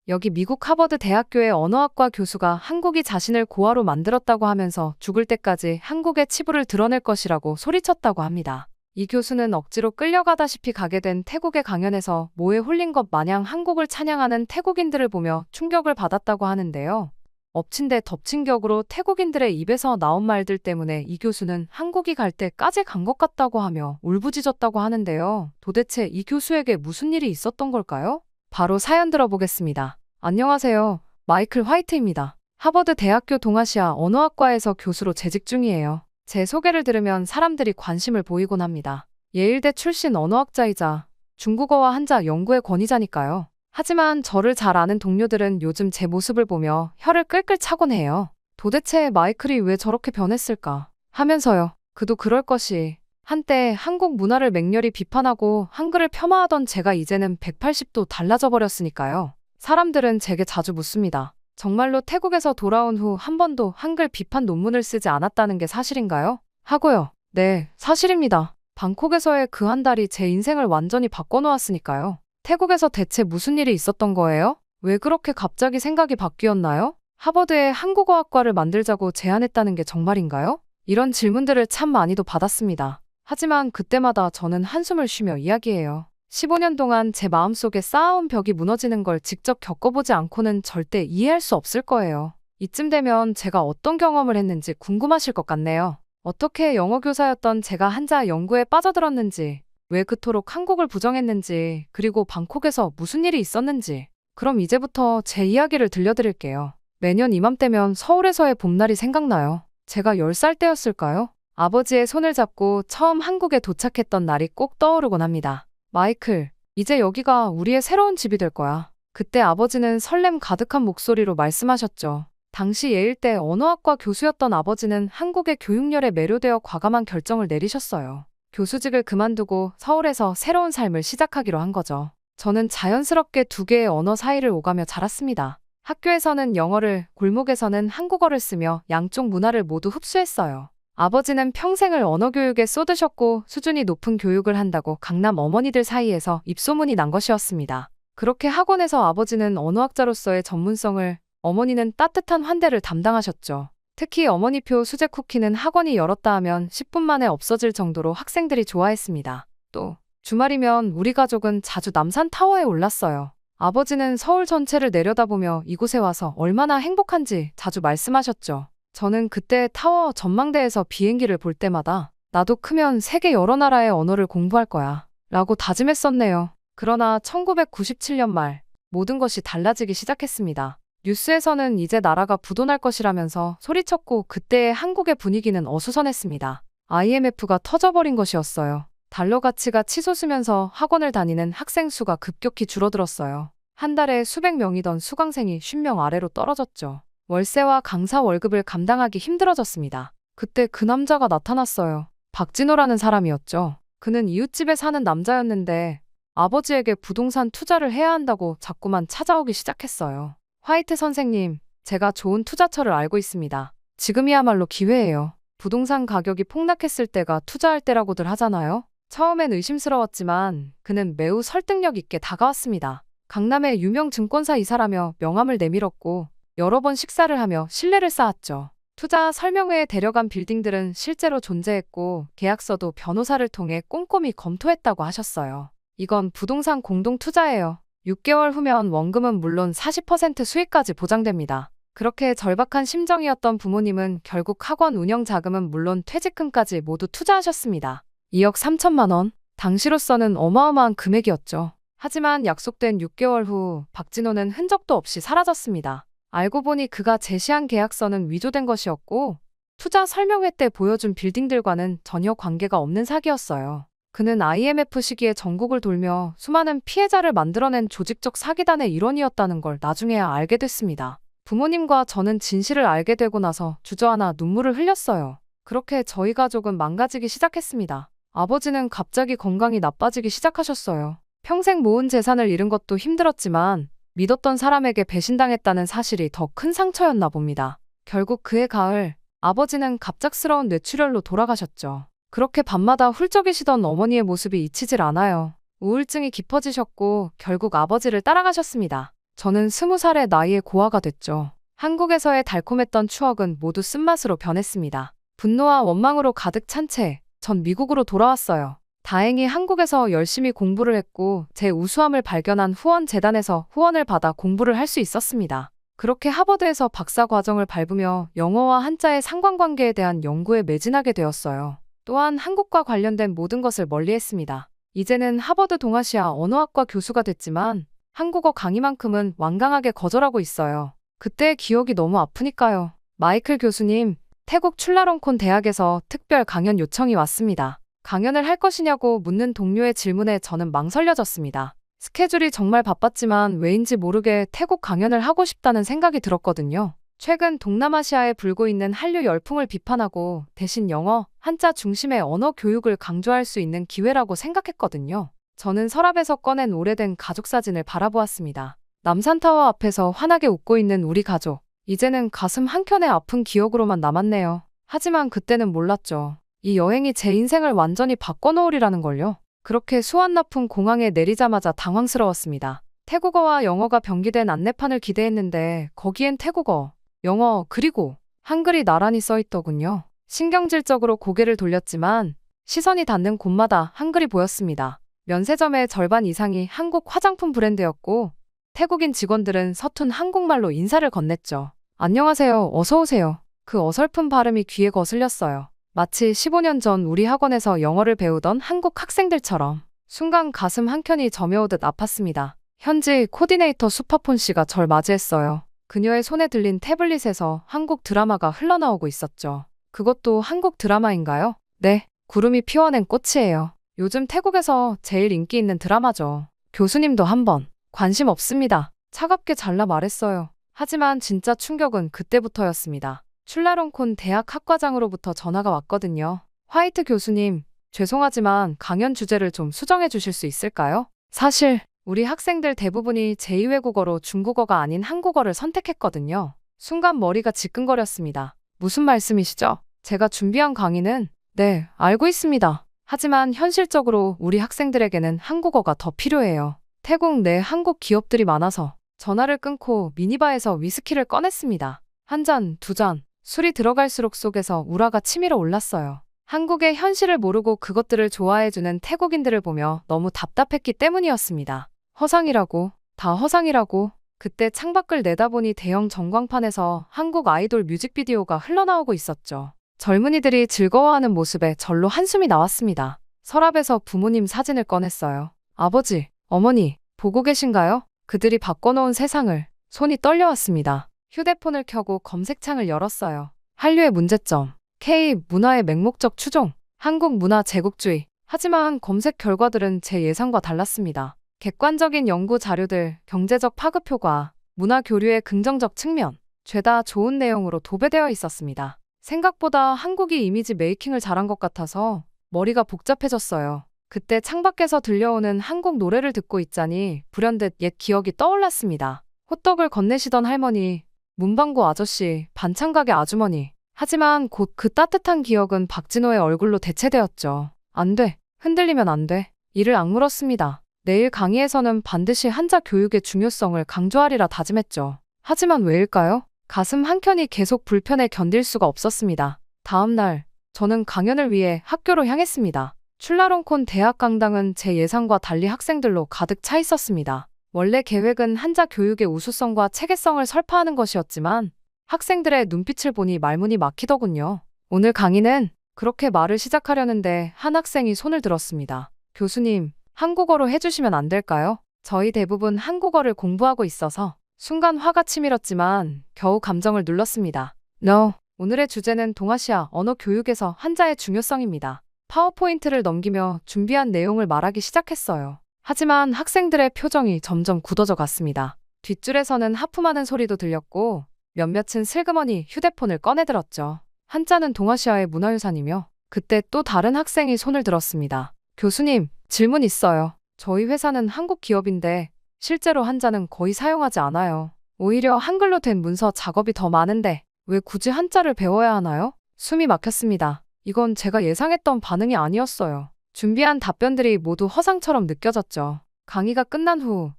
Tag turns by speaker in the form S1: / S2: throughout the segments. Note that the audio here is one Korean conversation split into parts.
S1: 여기 미국 하버드 대학교의 언어학과 교수가 한국이 자신을 고아로 만들었다고 하면서 죽을 때까지 한국의 치부를 드러낼 것이라고 소리쳤다고 합니다. 이 교수는 억지로 끌려가다시피 가게 된 태국의 강연에서 모에 홀린 것 마냥 한국을 찬양하는 태국인들을 보며 충격을 받았다고 하는데요. 엎친 데 덮친 격으로 태국인들의 입에서 나온 말들 때문에 이 교수는 한국이 갈 때까지 간 것 같다고 하며 울부짖었다고 하는데요. 도대체 이 교수에게 무슨 일이 있었던 걸까요? 바로 사연 들어보겠습니다. 안녕하세요. 마이클 화이트입니다. 하버드 대학교 동아시아 언어학과에서 교수로 재직 중이에요. 제 소개를 들으면 사람들이 관심을 보이곤 합니다. 예일대 출신 언어학자이자 중국어와 한자 연구의 권위자니까요. 하지만 저를 잘 아는 동료들은 요즘 제 모습을 보며 혀를 끌끌 차곤 해요. 도대체 마이클이 왜 저렇게 변했을까 하면서요. 그도 그럴 것이. 한때 한국 문화를 맹렬히 비판하고 한글을 폄하하던 제가 이제는 180도 달라져 버렸으니까요. 사람들은 제게 자주 묻습니다. 정말로 태국에서 돌아온 후 한 번도 한글 비판 논문을 쓰지 않았다는 게 사실인가요? 하고요. 네, 사실입니다. 방콕에서의 그 한 달이 제 인생을 완전히 바꿔놓았으니까요. 태국에서 대체 무슨 일이 있었던 거예요? 왜 그렇게 갑자기 생각이 바뀌었나요? 하버드에 한국어학과를 만들자고 제안했다는 게 정말인가요? 이런 질문들을 참 많이도 받았습니다. 하지만 그때마다 저는 한숨을 쉬며 이야기해요. 15년 동안 제 마음속에 쌓아온 벽이 무너지는 걸 직접 겪어보지 않고는 절대 이해할 수 없을 거예요. 이쯤 되면 제가 어떤 경험을 했는지 궁금하실 것 같네요. 어떻게 영어 교사였던 제가 한자 연구에 빠져들었는지, 왜 그토록 한국을 부정했는지, 그리고 방콕에서 무슨 일이 있었는지. 그럼 이제부터 제 이야기를 들려드릴게요. 매년 이맘때면 서울에서의 봄날이 생각나요. 제가 10살 때였을까요? 아버지의 손을 잡고 처음 한국에 도착했던 날이 꼭 떠오르곤 합니다. 마이클, 이제 여기가 우리의 새로운 집이 될 거야. 그때 아버지는 설렘 가득한 목소리로 말씀하셨죠. 당시 예일대 언어학과 교수였던 아버지는 한국의 교육열에 매료되어 과감한 결정을 내리셨어요. 교수직을 그만두고 서울에서 새로운 삶을 시작하기로 한 거죠. 저는 자연스럽게 두 개의 언어 사이를 오가며 자랐습니다. 학교에서는 영어를, 골목에서는 한국어를 쓰며 양쪽 문화를 모두 흡수했어요. 아버지는 평생을 언어교육에 쏟으셨고 수준이 높은 교육을 한다고 강남 어머니들 사이에서 입소문이 난 것이었습니다. 그렇게 학원에서 아버지는 언어학자로서의 전문성을, 어머니는 따뜻한 환대를 담당하셨죠. 특히 어머니표 수제 쿠키는 학원이 열었다 하면 10분 만에 없어질 정도로 학생들이 좋아했습니다. 또 주말이면 우리 가족은 자주 남산타워에 올랐어요. 아버지는 서울 전체를 내려다보며 이곳에 와서 얼마나 행복한지 자주 말씀하셨죠. 저는 그때 타워 전망대에서 비행기를 볼 때마다 나도 크면 세계 여러 나라의 언어를 공부할 거야 라고 다짐했었네요. 그러나 1997년 말 모든 것이 달라지기 시작했습니다. 뉴스에서는 이제 나라가 부도날 것이라면서 소리쳤고 그때의 한국의 분위기는 어수선했습니다. IMF가 터져버린 것이었어요. 달러 가치가 치솟으면서 학원을 다니는 학생 수가 급격히 줄어들었어요. 한 달에 수백 명이던 수강생이 50명 아래로 떨어졌죠. 월세와 강사 월급을 감당하기 힘들어졌습니다. 그때 그 남자가 나타났어요. 박진호라는 사람이었죠. 그는 이웃집에 사는 남자였는데 아버지에게 부동산 투자를 해야 한다고 자꾸만 찾아오기 시작했어요. 화이트 선생님, 제가 좋은 투자처를 알고 있습니다. 지금이야말로 기회예요. 부동산 가격이 폭락했을 때가 투자할 때라고들 하잖아요. 처음엔 의심스러웠지만 그는 매우 설득력 있게 다가왔습니다. 강남의 유명 증권사 이사라며 명함을 내밀었고 여러 번 식사를 하며 신뢰를 쌓았죠. 투자 설명회에 데려간 빌딩들은 실제로 존재했고 계약서도 변호사를 통해 꼼꼼히 검토했다고 하셨어요. 이건 부동산 공동 투자예요. 6개월 후면 원금은 물론 40% 수익까지 보장됩니다. 그렇게 절박한 심정이었던 부모님은 결국 학원 운영 자금은 물론 퇴직금까지 모두 투자하셨습니다. 2억 3천만 원. 당시로서는 어마어마한 금액이었죠. 하지만 약속된 6개월 후 박진호는 흔적도 없이 사라졌습니다. 알고 보니 그가 제시한 계약서는 위조된 것이었고 투자 설명회 때 보여준 빌딩들과는 전혀 관계가 없는 사기였어요. 그는 IMF 시기에 전국을 돌며 수많은 피해자를 만들어낸 조직적 사기단의 일원이었다는 걸 나중에야 알게 됐습니다. 부모님과 저는 진실을 알게 되고 나서 주저하나 눈물을 흘렸어요. 그렇게 저희 가족은 망가지기 시작했습니다. 아버지는 갑자기 건강이 나빠지기 시작하셨어요. 평생 모은 재산을 잃은 것도 힘들었지만 믿었던 사람에게 배신당했다는 사실이 더 큰 상처였나 봅니다. 결국 그해 가을, 아버지는 갑작스러운 뇌출혈로 돌아가셨죠. 그렇게 밤마다 훌쩍이시던 어머니의 모습이 잊히질 않아요. 우울증이 깊어지셨고 결국 아버지를 따라가셨습니다. 저는 20살의 나이에 고아가 됐죠. 한국에서의 달콤했던 추억은 모두 쓴맛으로 변했습니다. 분노와 원망으로 가득 찬 채 전 미국으로 돌아왔어요. 다행히 한국에서 열심히 공부를 했고 제 우수함을 발견한 후원재단에서 후원을 받아 공부를 할 수 있었습니다. 그렇게 하버드에서 박사 과정을 밟으며 영어와 한자의 상관관계에 대한 연구에 매진하게 되었어요. 또한 한국과 관련된 모든 것을 멀리했습니다. 이제는 하버드 동아시아 언어학과 교수가 됐지만 한국어 강의만큼은 완강하게 거절하고 있어요. 그때의 기억이 너무 아프니까요. 마이클 교수님, 태국 출라롱콘 대학에서 특별 강연 요청이 왔습니다. 강연을 할 것이냐고 묻는 동료의 질문에 저는 망설여졌습니다. 스케줄이 정말 바빴지만 왜인지 모르게 태국 강연을 하고 싶다는 생각이 들었거든요. 최근 동남아시아에 불고 있는 한류 열풍을 비판하고 대신 영어, 한자 중심의 언어 교육을 강조할 수 있는 기회라고 생각했거든요. 저는 서랍에서 꺼낸 오래된 가족 사진을 바라보았습니다. 남산타워 앞에서 환하게 웃고 있는 우리 가족. 이제는 가슴 한켠에 아픈 기억으로만 남았네요. 하지만 그때는 몰랐죠. 이 여행이 제 인생을 완전히 바꿔놓으리라는 걸요. 그렇게 수완나푼 공항에 내리자마자 당황스러웠습니다. 태국어와 영어가 병기된 안내판을 기대했는데 거기엔 태국어, 영어, 그리고 한글이 나란히 써있더군요. 신경질적으로 고개를 돌렸지만 시선이 닿는 곳마다 한글이 보였습니다. 면세점의 절반 이상이 한국 화장품 브랜드였고 태국인 직원들은 서툰 한국말로 인사를 건넸죠. 안녕하세요, 어서오세요. 그 어설픈 발음이 귀에 거슬렸어요. 마치 15년 전 우리 학원에서 영어를 배우던 한국 학생들처럼 순간 가슴 한켠이 저며오듯 아팠습니다. 현지 코디네이터 수파폰 씨가 절 맞이했어요. 그녀의 손에 들린 태블릿에서 한국 드라마가 흘러나오고 있었죠. 그것도 한국 드라마인가요? 네, 구름이 피워낸 꽃이에요. 요즘 태국에서 제일 인기 있는 드라마죠. 교수님도 한번 관심 없습니다. 차갑게 잘라 말했어요. 하지만 진짜 충격은 그때부터였습니다. 출라롱콘 대학 학과장으로부터 전화가 왔거든요. 화이트 교수님, 죄송하지만 강연 주제를 좀 수정해 주실 수 있을까요? 사실 우리 학생들 대부분이 제2외국어로 중국어가 아닌 한국어를 선택했거든요. 순간 머리가 지끈거렸습니다. 무슨 말씀이시죠? 제가 준비한 강의는 네, 알고 있습니다. 하지만 현실적으로 우리 학생들에게는 한국어가 더 필요해요. 태국 내 한국 기업들이 많아서 전화를 끊고 미니바에서 위스키를 꺼냈습니다. 한 잔, 두 잔, 술이 들어갈수록 속에서 우라가 치밀어 올랐어요. 한국의 현실을 모르고 그것들을 좋아해주는 태국인들을 보며 너무 답답했기 때문이었습니다. 허상이라고, 다 허상이라고. 그때 창밖을 내다보니 대형 전광판에서 한국 아이돌 뮤직비디오가 흘러나오고 있었죠. 젊은이들이 즐거워하는 모습에 절로 한숨이 나왔습니다. 서랍에서 부모님 사진을 꺼냈어요. 아버지, 어머니, 보고 계신가요? 그들이 바꿔놓은 세상을. 손이 떨려왔습니다. 휴대폰을 켜고 검색창을 열었어요. 한류의 문제점, K 문화의 맹목적 추종, 한국 문화 제국주의. 하지만 검색 결과들은 제 예상과 달랐습니다. 객관적인 연구 자료들, 경제적 파급 효과, 문화 교류의 긍정적 측면, 죄다 좋은 내용으로 도배되어 있었습니다. 생각보다 한국이 이미지 메이킹을 잘한 것 같아서 머리가 복잡해졌어요. 그때 창밖에서 들려오는 한국 노래를 듣고 있자니 불현듯 옛 기억이 떠올랐습니다. 호떡을 건네시던 할머니, 문방구 아저씨, 반찬가게 아주머니. 하지만 곧 그 따뜻한 기억은 박진호의 얼굴로 대체되었죠. 안 돼. 흔들리면 안 돼. 이를 악물었습니다. 내일 강의에서는 반드시 한자 교육의 중요성을 강조하리라 다짐했죠. 하지만 왜일까요? 가슴 한켠이 계속 불편해 견딜 수가 없었습니다. 다음 날, 저는 강연을 위해 학교로 향했습니다. 출라롱콘 대학 강당은 제 예상과 달리 학생들로 가득 차 있었습니다. 원래 계획은 한자 교육의 우수성과 체계성을 설파하는 것이었지만 학생들의 눈빛을 보니 말문이 막히더군요. 오늘 강의는 그렇게 말을 시작하려는데 한 학생이 손을 들었습니다. 교수님, 한국어로 해주시면 안 될까요? 저희 대부분 한국어를 공부하고 있어서 순간 화가 치밀었지만 겨우 감정을 눌렀습니다. No, 오늘의 주제는 동아시아 언어 교육에서 한자의 중요성입니다. 파워포인트를 넘기며 준비한 내용을 말하기 시작했어요. 하지만 학생들의 표정이 점점 굳어져 갔습니다. 뒷줄에서는 하품하는 소리도 들렸고 몇몇은 슬그머니 휴대폰을 꺼내들었죠. 한자는 동아시아의 문화유산이며 그때 또 다른 학생이 손을 들었습니다. 교수님, 질문 있어요. 저희 회사는 한국 기업인데 실제로 한자는 거의 사용하지 않아요. 오히려 한글로 된 문서 작업이 더 많은데 왜 굳이 한자를 배워야 하나요? 숨이 막혔습니다. 이건 제가 예상했던 반응이 아니었어요. 준비한 답변들이 모두 허상처럼 느껴졌죠. 강의가 끝난 후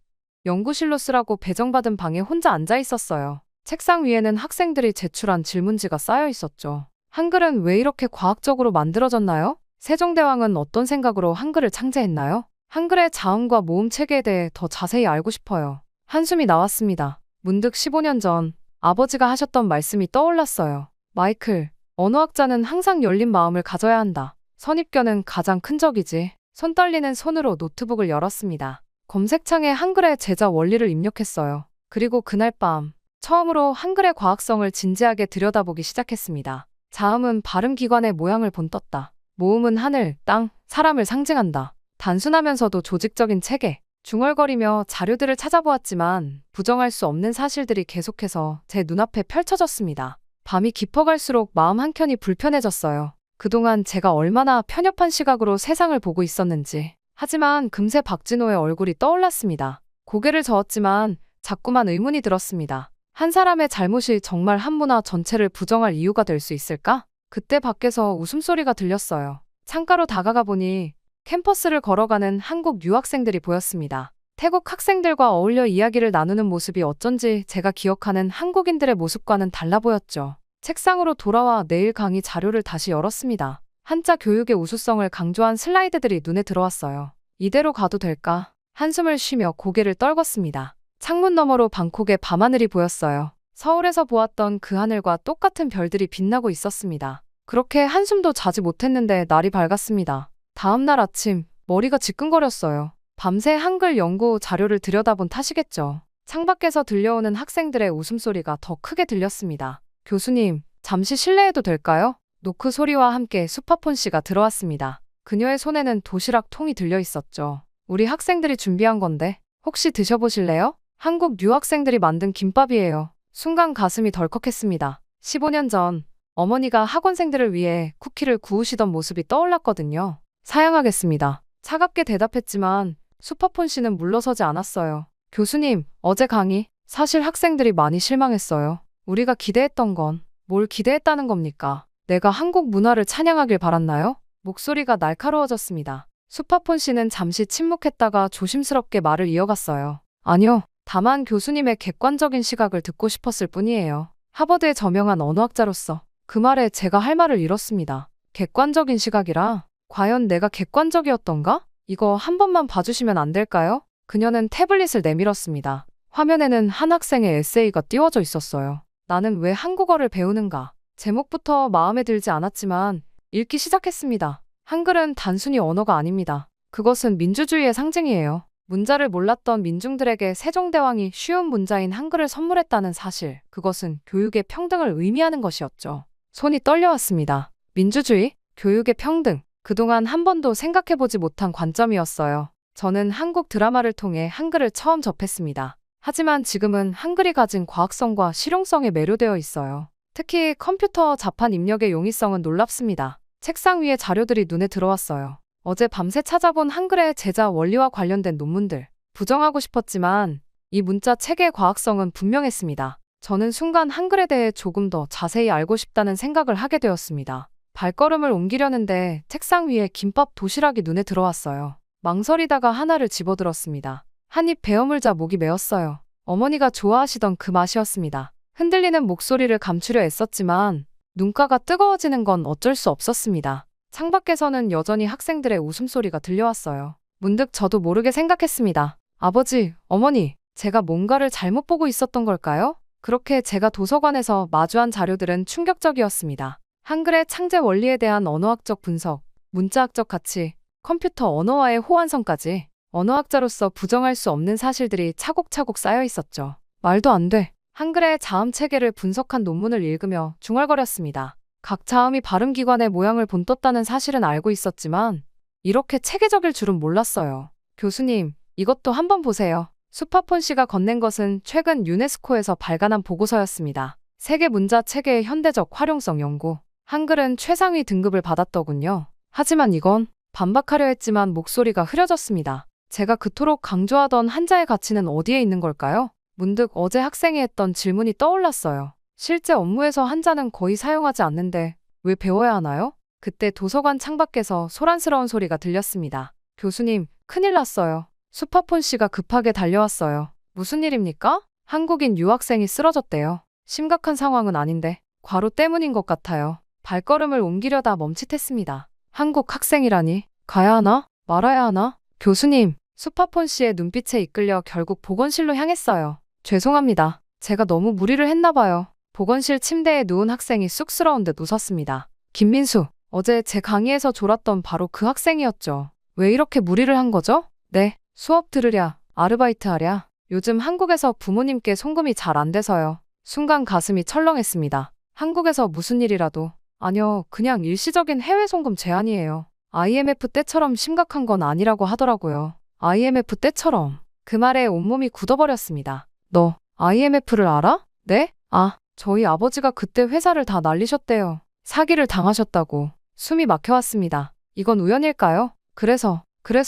S1: 연구실로 쓰라고 배정받은 방에 혼자 앉아 있었어요. 책상 위에는 학생들이 제출한 질문지가 쌓여 있었죠. 한글은 왜 이렇게 과학적으로 만들어졌나요? 세종대왕은 어떤 생각으로 한글을 창제했나요? 한글의 자음과 모음 체계에 대해 더 자세히 알고 싶어요. 한숨이 나왔습니다. 문득 15년 전 아버지가 하셨던 말씀이 떠올랐어요. 마이클, 언어학자는 항상 열린 마음을 가져야 한다. 선입견은 가장 큰 적이지. 손 떨리는 손으로 노트북을 열었습니다. 검색창에 한글의 제자 원리를 입력했어요. 그리고 그날 밤 처음으로 한글의 과학성을 진지하게 들여다보기 시작했습니다. 자음은 발음기관의 모양을 본떴다. 모음은 하늘, 땅, 사람을 상징한다. 단순하면서도 조직적인 체계. 중얼거리며 자료들을 찾아보았지만 부정할 수 없는 사실들이 계속해서 제 눈앞에 펼쳐졌습니다. 밤이 깊어갈수록 마음 한켠이 불편해졌어요. 그동안 제가 얼마나 편협한 시각으로 세상을 보고 있었는지. 하지만 금세 박진호의 얼굴이 떠올랐습니다. 고개를 저었지만 자꾸만 의문이 들었습니다. 한 사람의 잘못이 정말 한 문화 전체를 부정할 이유가 될 수 있을까? 그때 밖에서 웃음소리가 들렸어요. 창가로 다가가 보니 캠퍼스를 걸어가는 한국 유학생들이 보였습니다. 태국 학생들과 어울려 이야기를 나누는 모습이 어쩐지 제가 기억하는 한국인들의 모습과는 달라 보였죠. 책상으로 돌아와 내일 강의 자료를 다시 열었습니다. 한자 교육의 우수성을 강조한 슬라이드들이 눈에 들어왔어요. 이대로 가도 될까? 한숨을 쉬며 고개를 떨궜습니다. 창문 너머로 방콕의 밤하늘이 보였어요. 서울에서 보았던 그 하늘과 똑같은 별들이 빛나고 있었습니다. 그렇게 한숨도 자지 못했는데 날이 밝았습니다. 다음 날 아침 머리가 지끈거렸어요. 밤새 한글 연구 자료를 들여다본 탓이겠죠. 창밖에서 들려오는 학생들의 웃음소리가 더 크게 들렸습니다. 교수님, 잠시 실례해도 될까요? 노크 소리와 함께 수파폰 씨가 들어왔습니다. 그녀의 손에는 도시락 통이 들려 있었죠. 우리 학생들이 준비한 건데 혹시 드셔보실래요? 한국 유학생들이 만든 김밥이에요. 순간 가슴이 덜컥했습니다. 15년 전 어머니가 학원생들을 위해 쿠키를 구우시던 모습이 떠올랐거든요. 사양하겠습니다. 차갑게 대답했지만 수파폰 씨는 물러서지 않았어요. 교수님, 어제 강의, 사실 학생들이 많이 실망했어요. 우리가 기대했던 건 뭘 기대했다는 겁니까? 내가 한국 문화를 찬양하길 바랐나요? 목소리가 날카로워졌습니다. 수파폰 씨는 잠시 침묵했다가 조심스럽게 말을 이어갔어요. 아니요, 다만 교수님의 객관적인 시각을 듣고 싶었을 뿐이에요. 하버드에 저명한 언어학자로서 그 말에 제가 할 말을 잃었습니다. 객관적인 시각이라? 과연 내가 객관적이었던가? 이거 한 번만 봐주시면 안 될까요? 그녀는 태블릿을 내밀었습니다. 화면에는 한 학생의 에세이가 띄워져 있었어요. 나는 왜 한국어를 배우는가? 제목부터 마음에 들지 않았지만 읽기 시작했습니다. 한글은 단순히 언어가 아닙니다. 그것은 민주주의의 상징이에요. 문자를 몰랐던 민중들에게 세종대왕이 쉬운 문자인 한글을 선물했다는 사실, 그것은 교육의 평등을 의미하는 것이었죠. 손이 떨려왔습니다. 민주주의? 교육의 평등. 그동안 한 번도 생각해보지 못한 관점이었어요. 저는 한국 드라마를 통해 한글을 처음 접했습니다. 하지만 지금은 한글이 가진 과학성과 실용성에 매료되어 있어요. 특히 컴퓨터 자판 입력의 용이성은 놀랍습니다. 책상 위에 자료들이 눈에 들어왔어요. 어제 밤새 찾아본 한글의 제자 원리와 관련된 논문들. 부정하고 싶었지만 이 문자 체계의 과학성은 분명했습니다. 저는 순간 한글에 대해 조금 더 자세히 알고 싶다는 생각을 하게 되었습니다. 발걸음을 옮기려는데 책상 위에 김밥 도시락이 눈에 들어왔어요. 망설이다가 하나를 집어들었습니다. 한 입 베어물자 목이 메었어요. 어머니가 좋아하시던 그 맛이었습니다. 흔들리는 목소리를 감추려 애썼지만 눈가가 뜨거워지는 건 어쩔 수 없었습니다. 창밖에서는 여전히 학생들의 웃음소리가 들려왔어요. 문득 저도 모르게 생각했습니다. 아버지, 어머니, 제가 뭔가를 잘못 보고 있었던 걸까요? 그렇게 제가 도서관에서 마주한 자료들은 충격적이었습니다. 한글의 창제 원리에 대한 언어학적 분석, 문자학적 가치, 컴퓨터 언어와의 호환성까지 언어학자로서 부정할 수 없는 사실들이 차곡차곡 쌓여 있었죠. 말도 안 돼. 한글의 자음 체계를 분석한 논문을 읽으며 중얼거렸습니다. 각 자음이 발음기관의 모양을 본떴다는 사실은 알고 있었지만 이렇게 체계적일 줄은 몰랐어요. 교수님, 이것도 한번 보세요. 수파폰 씨가 건넨 것은 최근 유네스코에서 발간한 보고서였습니다. 세계 문자 체계의 현대적 활용성 연구. 한글은 최상위 등급을 받았더군요. 하지만 이건 반박하려 했지만 목소리가 흐려졌습니다. 제가 그토록 강조하던 한자의 가치는 어디에 있는 걸까요? 문득 어제 학생이 했던 질문이 떠올랐어요. 실제 업무에서 한자는 거의 사용하지 않는데 왜 배워야 하나요? 그때 도서관 창밖에서 소란스러운 소리가 들렸습니다. 교수님, 큰일 났어요. 수파폰 씨가 급하게 달려왔어요. 무슨 일입니까? 한국인 유학생이 쓰러졌대요. 심각한 상황은 아닌데 과로 때문인 것 같아요. 발걸음을 옮기려다 멈칫했습니다. 한국 학생이라니 가야 하나? 말아야 하나? 교수님, 수파폰 씨의 눈빛에 이끌려 결국 보건실로 향했어요. 죄송합니다. 제가 너무 무리를 했나 봐요. 보건실 침대에 누운 학생이 쑥스러운 듯 웃었습니다. 김민수, 어제 제 강의에서 졸았던 바로 그 학생이었죠. 왜 이렇게 무리를 한 거죠? 네, 수업 들으랴, 아르바이트 하랴. 요즘 한국에서 부모님께 송금이 잘 안 돼서요. 순간 가슴이 철렁했습니다. 한국에서 무슨 일이라도. 아니요, 그냥 일시적인 해외 송금 제한이에요. IMF 때처럼 심각한 건 아니라고 하더라고요. IMF 때처럼. 그 말에 온몸이 굳어버렸습니다. 너 IMF를 알아? 네? 아, 저희 아버지가 그때 회사를 다 날리셨대요. 사기를 당하셨다고. 숨이 막혀왔습니다. 이건 우연일까요? 그래서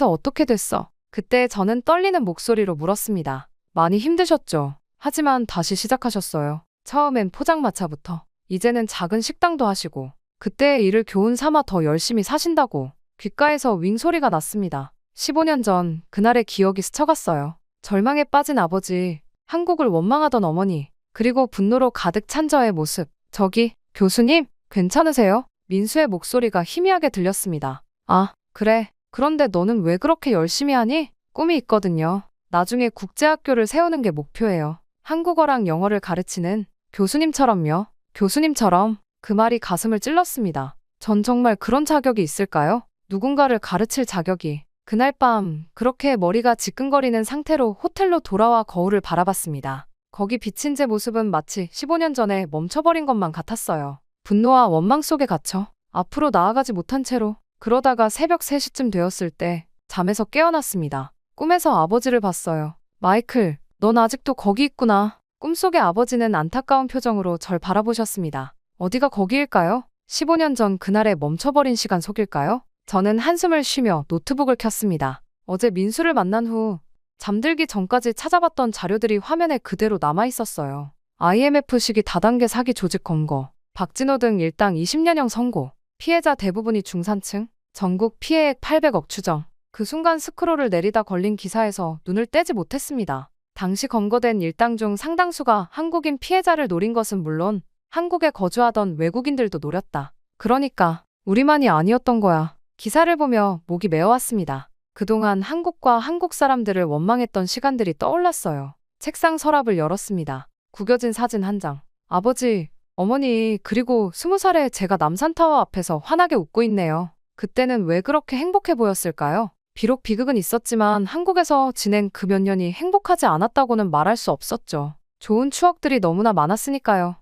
S1: 어떻게 됐어? 그때 저는 떨리는 목소리로 물었습니다. 많이 힘드셨죠? 하지만 다시 시작하셨어요. 처음엔 포장마차부터. 이제는 작은 식당도 하시고. 그때의 일을 교훈 삼아 더 열심히 사신다고. 귓가에서 윙 소리가 났습니다. 15년 전 그날의 기억이 스쳐갔어요. 절망에 빠진 아버지, 한국을 원망하던 어머니, 그리고 분노로 가득 찬 저의 모습. 저기, 교수님, 괜찮으세요? 민수의 목소리가 희미하게 들렸습니다. 아, 그래. 그런데 너는 왜 그렇게 열심히 하니? 꿈이 있거든요. 나중에 국제학교를 세우는 게 목표예요. 한국어랑 영어를 가르치는 교수님처럼요. 교수님처럼. 그 말이 가슴을 찔렀습니다. 전 정말 그런 자격이 있을까요? 누군가를 가르칠 자격이. 그날 밤 그렇게 머리가 지끈거리는 상태로 호텔로 돌아와 거울을 바라봤습니다. 거기 비친 제 모습은 마치 15년 전에 멈춰버린 것만 같았어요. 분노와 원망 속에 갇혀 앞으로 나아가지 못한 채로. 그러다가 새벽 3시쯤 되었을 때 잠에서 깨어났습니다. 꿈에서 아버지를 봤어요. 마이클, 넌 아직도 거기 있구나. 꿈속의 아버지는 안타까운 표정으로 절 바라보셨습니다. 어디가 거기일까요? 15년 전 그날의 멈춰버린 시간 속일까요? 저는 한숨을 쉬며 노트북을 켰습니다. 어제 민수를 만난 후 잠들기 전까지 찾아봤던 자료들이 화면에 그대로 남아있었어요. IMF 시기 다단계 사기 조직 검거, 박진호 등 일당 20년형 선고, 피해자 대부분이 중산층, 전국 피해액 800억 추정. 그 순간 스크롤을 내리다 걸린 기사에서 눈을 떼지 못했습니다. 당시 검거된 일당 중 상당수가 한국인 피해자를 노린 것은 물론 한국에 거주하던 외국인들도 노렸다. 그러니까 우리만이 아니었던 거야. 기사를 보며 목이 메어왔습니다. 그동안 한국과 한국 사람들을 원망했던 시간들이 떠올랐어요. 책상 서랍을 열었습니다. 구겨진 사진 한 장. 아버지, 어머니, 그리고 20살에 제가 남산타워 앞에서 환하게 웃고 있네요. 그때는 왜 그렇게 행복해 보였을까요? 비록 비극은 있었지만 한국에서 지낸 그 몇 년이 행복하지 않았다고는 말할 수 없었죠. 좋은 추억들이 너무나 많았으니까요.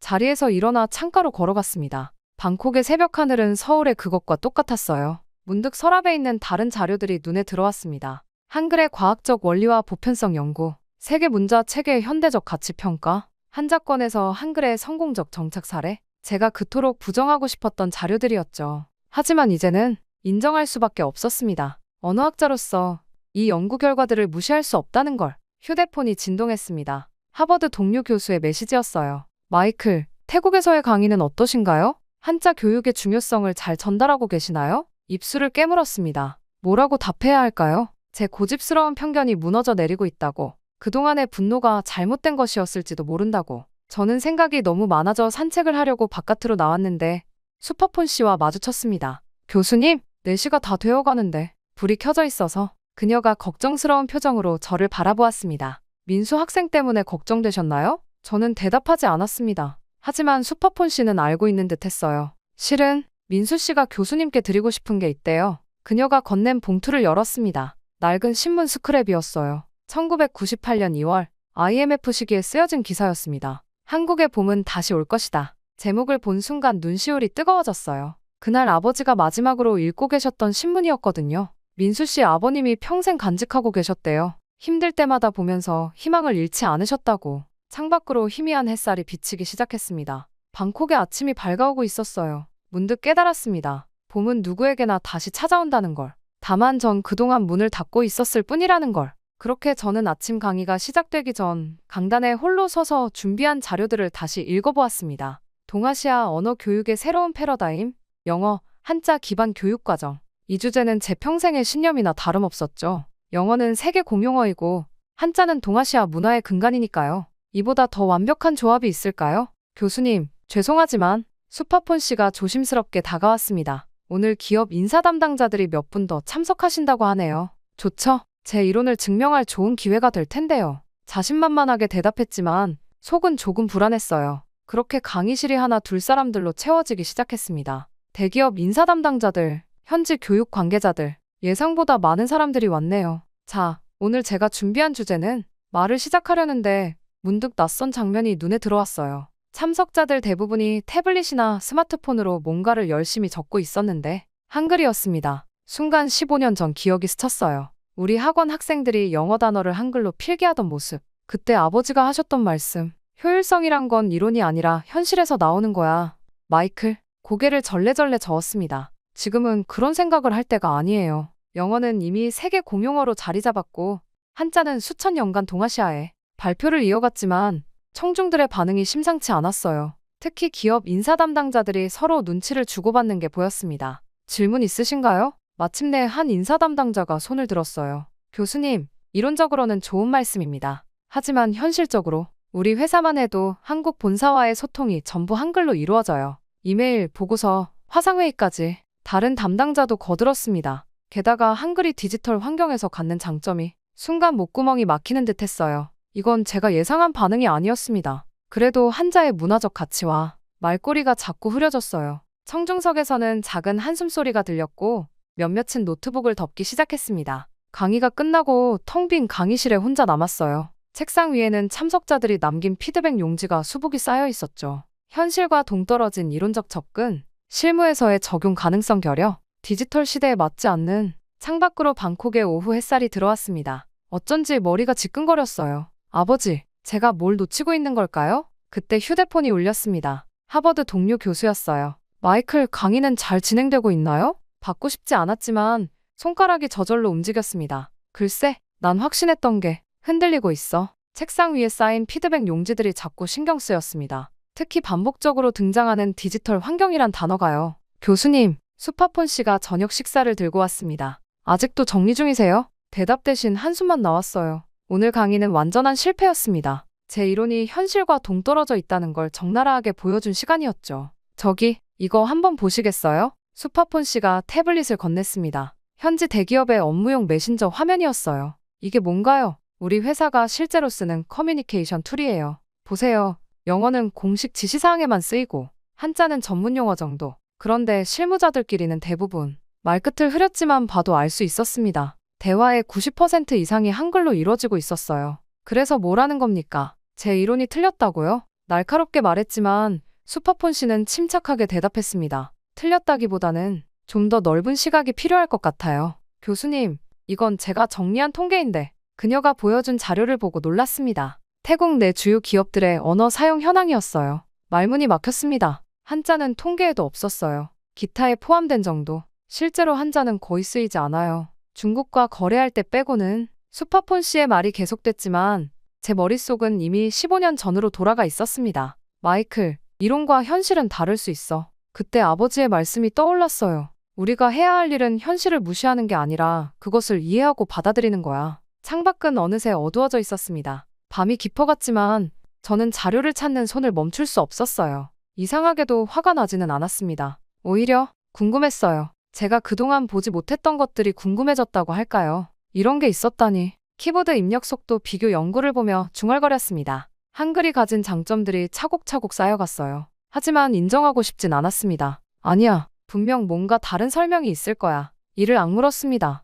S1: 자리에서 일어나 창가로 걸어갔습니다. 방콕의 새벽 하늘은 서울의 그것과 똑같았어요. 문득 서랍에 있는 다른 자료들이 눈에 들어왔습니다. 한글의 과학적 원리와 보편성 연구, 세계 문자 체계의 현대적 가치 평가, 한자권에서 한글의 성공적 정착 사례, 제가 그토록 부정하고 싶었던 자료들이었죠. 하지만 이제는 인정할 수밖에 없었습니다. 언어학자로서 이 연구 결과들을 무시할 수 없다는 걸. 휴대폰이 진동했습니다. 하버드 동료 교수의 메시지였어요. 마이클, 태국에서의 강의는 어떠신가요? 한자 교육의 중요성을 잘 전달하고 계시나요? 입술을 깨물었습니다. 뭐라고 답해야 할까요? 제 고집스러운 편견이 무너져 내리고 있다고. 그동안의 분노가 잘못된 것이었을지도 모른다고. 저는 생각이 너무 많아져 산책을 하려고 바깥으로 나왔는데 수파폰 씨와 마주쳤습니다. 교수님, 4시가 다 되어가는데. 불이 켜져 있어서. 그녀가 걱정스러운 표정으로 저를 바라보았습니다. 민수 학생 때문에 걱정되셨나요? 저는 대답하지 않았습니다. 하지만 수파폰 씨는 알고 있는 듯 했어요. 실은 민수 씨가 교수님께 드리고 싶은 게 있대요. 그녀가 건넨 봉투를 열었습니다. 낡은 신문 스크랩이었어요. 1998년 2월 IMF 시기에 쓰여진 기사였습니다. 한국의 봄은 다시 올 것이다. 제목을 본 순간 눈시울이 뜨거워졌어요. 그날 아버지가 마지막으로 읽고 계셨던 신문이었거든요. 민수 씨 아버님이 평생 간직하고 계셨대요. 힘들 때마다 보면서 희망을 잃지 않으셨다고. 창밖으로 희미한 햇살이 비치기 시작했습니다. 방콕의 아침이 밝아오고 있었어요. 문득 깨달았습니다. 봄은 누구에게나 다시 찾아온다는 걸. 다만 전 그동안 문을 닫고 있었을 뿐이라는 걸. 그렇게 저는 아침 강의가 시작되기 전 강단에 홀로 서서 준비한 자료들을 다시 읽어보았습니다. 동아시아 언어 교육의 새로운 패러다임, 영어, 한자 기반 교육과정. 이 주제는 제 평생의 신념이나 다름없었죠. 영어는 세계 공용어이고 한자는 동아시아 문화의 근간이니까요. 이보다 더 완벽한 조합이 있을까요? 교수님, 죄송하지만 수파폰 씨가 조심스럽게 다가왔습니다. 오늘 기업 인사 담당자들이 몇 분 더 참석하신다고 하네요. 좋죠? 제 이론을 증명할 좋은 기회가 될 텐데요. 자신만만하게 대답했지만 속은 조금 불안했어요. 그렇게 강의실이 하나 둘 사람들로 채워지기 시작했습니다. 대기업 인사 담당자들, 현지 교육 관계자들, 예상보다 많은 사람들이 왔네요. 자, 오늘 제가 준비한 주제는 말을 시작하려는데 문득 낯선 장면이 눈에 들어왔어요. 참석자들 대부분이 태블릿이나 스마트폰으로 뭔가를 열심히 적고 있었는데 한글이었습니다. 순간 15년 전 기억이 스쳤어요. 우리 학원 학생들이 영어 단어를 한글로 필기하던 모습. 그때 아버지가 하셨던 말씀. 효율성이란 건 이론이 아니라 현실에서 나오는 거야. 마이클, 고개를 절레절레 저었습니다. 지금은 그런 생각을 할 때가 아니에요. 영어는 이미 세계 공용어로 자리 잡았고 한자는 수천 년간 동아시아에 발표를 이어갔지만 청중들의 반응이 심상치 않았어요. 특히 기업 인사 담당자들이 서로 눈치를 주고받는 게 보였습니다. 질문 있으신가요? 마침내 한 인사 담당자가 손을 들었어요. 교수님, 이론적으로는 좋은 말씀입니다. 하지만 현실적으로 우리 회사만 해도 한국 본사와의 소통이 전부 한글로 이루어져요. 이메일, 보고서, 화상회의까지 다른 담당자도 거들었습니다. 게다가 한글이 디지털 환경에서 갖는 장점이 순간 목구멍이 막히는 듯 했어요. 이건 제가 예상한 반응이 아니었습니다. 그래도 한자의 문화적 가치와 말꼬리가 자꾸 흐려졌어요. 청중석에서는 작은 한숨소리가 들렸고 몇몇은 노트북을 덮기 시작했습니다. 강의가 끝나고 텅 빈 강의실에 혼자 남았어요. 책상 위에는 참석자들이 남긴 피드백 용지가 수북이 쌓여 있었죠. 현실과 동떨어진 이론적 접근, 실무에서의 적용 가능성 결여, 디지털 시대에 맞지 않는 창밖으로 방콕의 오후 햇살이 들어왔습니다. 어쩐지 머리가 지끈거렸어요. 아버지, 제가 뭘 놓치고 있는 걸까요? 그때 휴대폰이 울렸습니다. 하버드 동료 교수였어요. 마이클, 강의는 잘 진행되고 있나요? 받고 싶지 않았지만 손가락이 저절로 움직였습니다. 글쎄, 난 확신했던 게 흔들리고 있어. 책상 위에 쌓인 피드백 용지들이 자꾸 신경 쓰였습니다. 특히 반복적으로 등장하는 디지털 환경이란 단어가요. 교수님, 수파폰 씨가 저녁 식사를 들고 왔습니다. 아직도 정리 중이세요? 대답 대신 한숨만 나왔어요. 오늘 강의는 완전한 실패였습니다. 제 이론이 현실과 동떨어져 있다는 걸 적나라하게 보여준 시간이었죠. 저기, 이거 한번 보시겠어요? 수파폰 씨가 태블릿을 건넸습니다. 현지 대기업의 업무용 메신저 화면이었어요. 이게 뭔가요? 우리 회사가 실제로 쓰는 커뮤니케이션 툴이에요. 보세요. 영어는 공식 지시사항에만 쓰이고 한자는 전문 용어 정도. 그런데 실무자들끼리는 대부분 말끝을 흐렸지만 봐도 알 수 있었습니다. 대화의 90% 이상이 한글로 이루어지고 있었어요. 그래서 뭐라는 겁니까? 제 이론이 틀렸다고요? 날카롭게 말했지만 수파폰 씨는 침착하게 대답했습니다. 틀렸다기보다는 좀 더 넓은 시각이 필요할 것 같아요. 교수님, 이건 제가 정리한 통계인데 그녀가 보여준 자료를 보고 놀랐습니다. 태국 내 주요 기업들의 언어 사용 현황이었어요. 말문이 막혔습니다. 한자는 통계에도 없었어요. 기타에 포함된 정도. 실제로 한자는 거의 쓰이지 않아요. 중국과 거래할 때 빼고는. 수파폰 씨의 말이 계속됐지만 제 머릿속은 이미 15년 전으로 돌아가 있었습니다. 마이클, 이론과 현실은 다를 수 있어. 그때 아버지의 말씀이 떠올랐어요. 우리가 해야 할 일은 현실을 무시하는 게 아니라 그것을 이해하고 받아들이는 거야. 창밖은 어느새 어두워져 있었습니다. 밤이 깊어갔지만 저는 자료를 찾는 손을 멈출 수 없었어요. 이상하게도 화가 나지는 않았습니다. 오히려 궁금했어요. 제가 그동안 보지 못했던 것들이 궁금해졌다고 할까요? 이런 게 있었다니. 키보드 입력 속도 비교 연구를 보며 중얼거렸습니다. 한글이 가진 장점들이 차곡차곡 쌓여갔어요. 하지만 인정하고 싶진 않았습니다. 아니야, 분명 뭔가 다른 설명이 있을 거야. 이를 악물었습니다.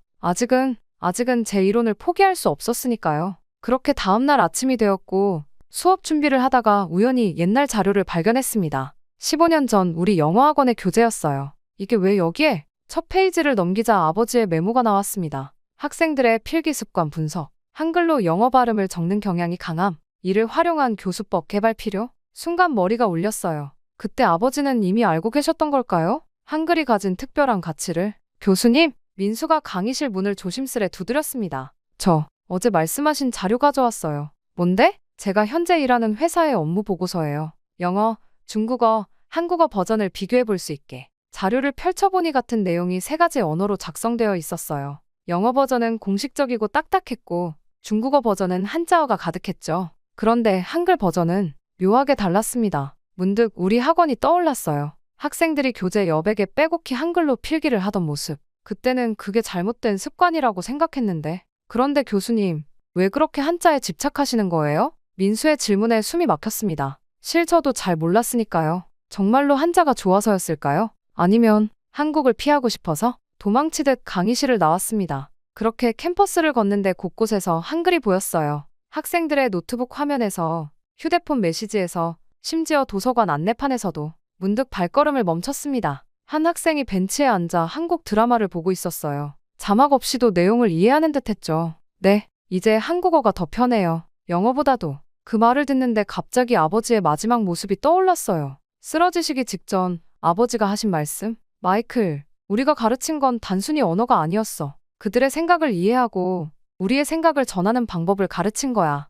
S1: 아직은 제 이론을 포기할 수 없었으니까요. 그렇게 다음날 아침이 되었고 수업 준비를 하다가 우연히 옛날 자료를 발견했습니다. 15년 전 우리 영어학원의 교재였어요. 이게 왜 여기에? 첫 페이지를 넘기자 아버지의 메모가 나왔습니다. 학생들의 필기 습관 분석, 한글로 영어 발음을 적는 경향이 강함, 이를 활용한 교수법 개발 필요? 순간 머리가 울렸어요. 그때 아버지는 이미 알고 계셨던 걸까요? 한글이 가진 특별한 가치를. 교수님, 민수가 강의실 문을 조심스레 두드렸습니다. 저 어제 말씀하신 자료 가져왔어요. 뭔데? 제가 현재 일하는 회사의 업무 보고서예요. 영어, 중국어, 한국어 버전을 비교해 볼 수 있게. 자료를 펼쳐보니 같은 내용이 3가지 언어로 작성되어 있었어요. 영어 버전은 공식적이고 딱딱했고 중국어 버전은 한자어가 가득했죠. 그런데 한글 버전은 묘하게 달랐습니다. 문득 우리 학원이 떠올랐어요. 학생들이 교재 여백에 빼곡히 한글로 필기를 하던 모습. 그때는 그게 잘못된 습관이라고 생각했는데. 그런데 교수님, 왜 그렇게 한자에 집착하시는 거예요? 민수의 질문에 숨이 막혔습니다. 저도 잘 몰랐으니까요. 정말로 한자가 좋아서였을까요? 아니면 한국을 피하고 싶어서? 도망치듯 강의실을 나왔습니다. 그렇게 캠퍼스를 걷는데 곳곳에서 한글이 보였어요. 학생들의 노트북 화면에서, 휴대폰 메시지에서, 심지어 도서관 안내판에서도 문득 발걸음을 멈췄습니다. 한 학생이 벤치에 앉아 한국 드라마를 보고 있었어요. 자막 없이도 내용을 이해하는 듯했죠. 네, 이제 한국어가 더 편해요. 영어보다도. 그 말을 듣는데 갑자기 아버지의 마지막 모습이 떠올랐어요. 쓰러지시기 직전 아버지가 하신 말씀. 마이클, 우리가 가르친 건 단순히 언어가 아니었어. 그들의 생각을 이해하고 우리의 생각을 전하는 방법을 가르친 거야.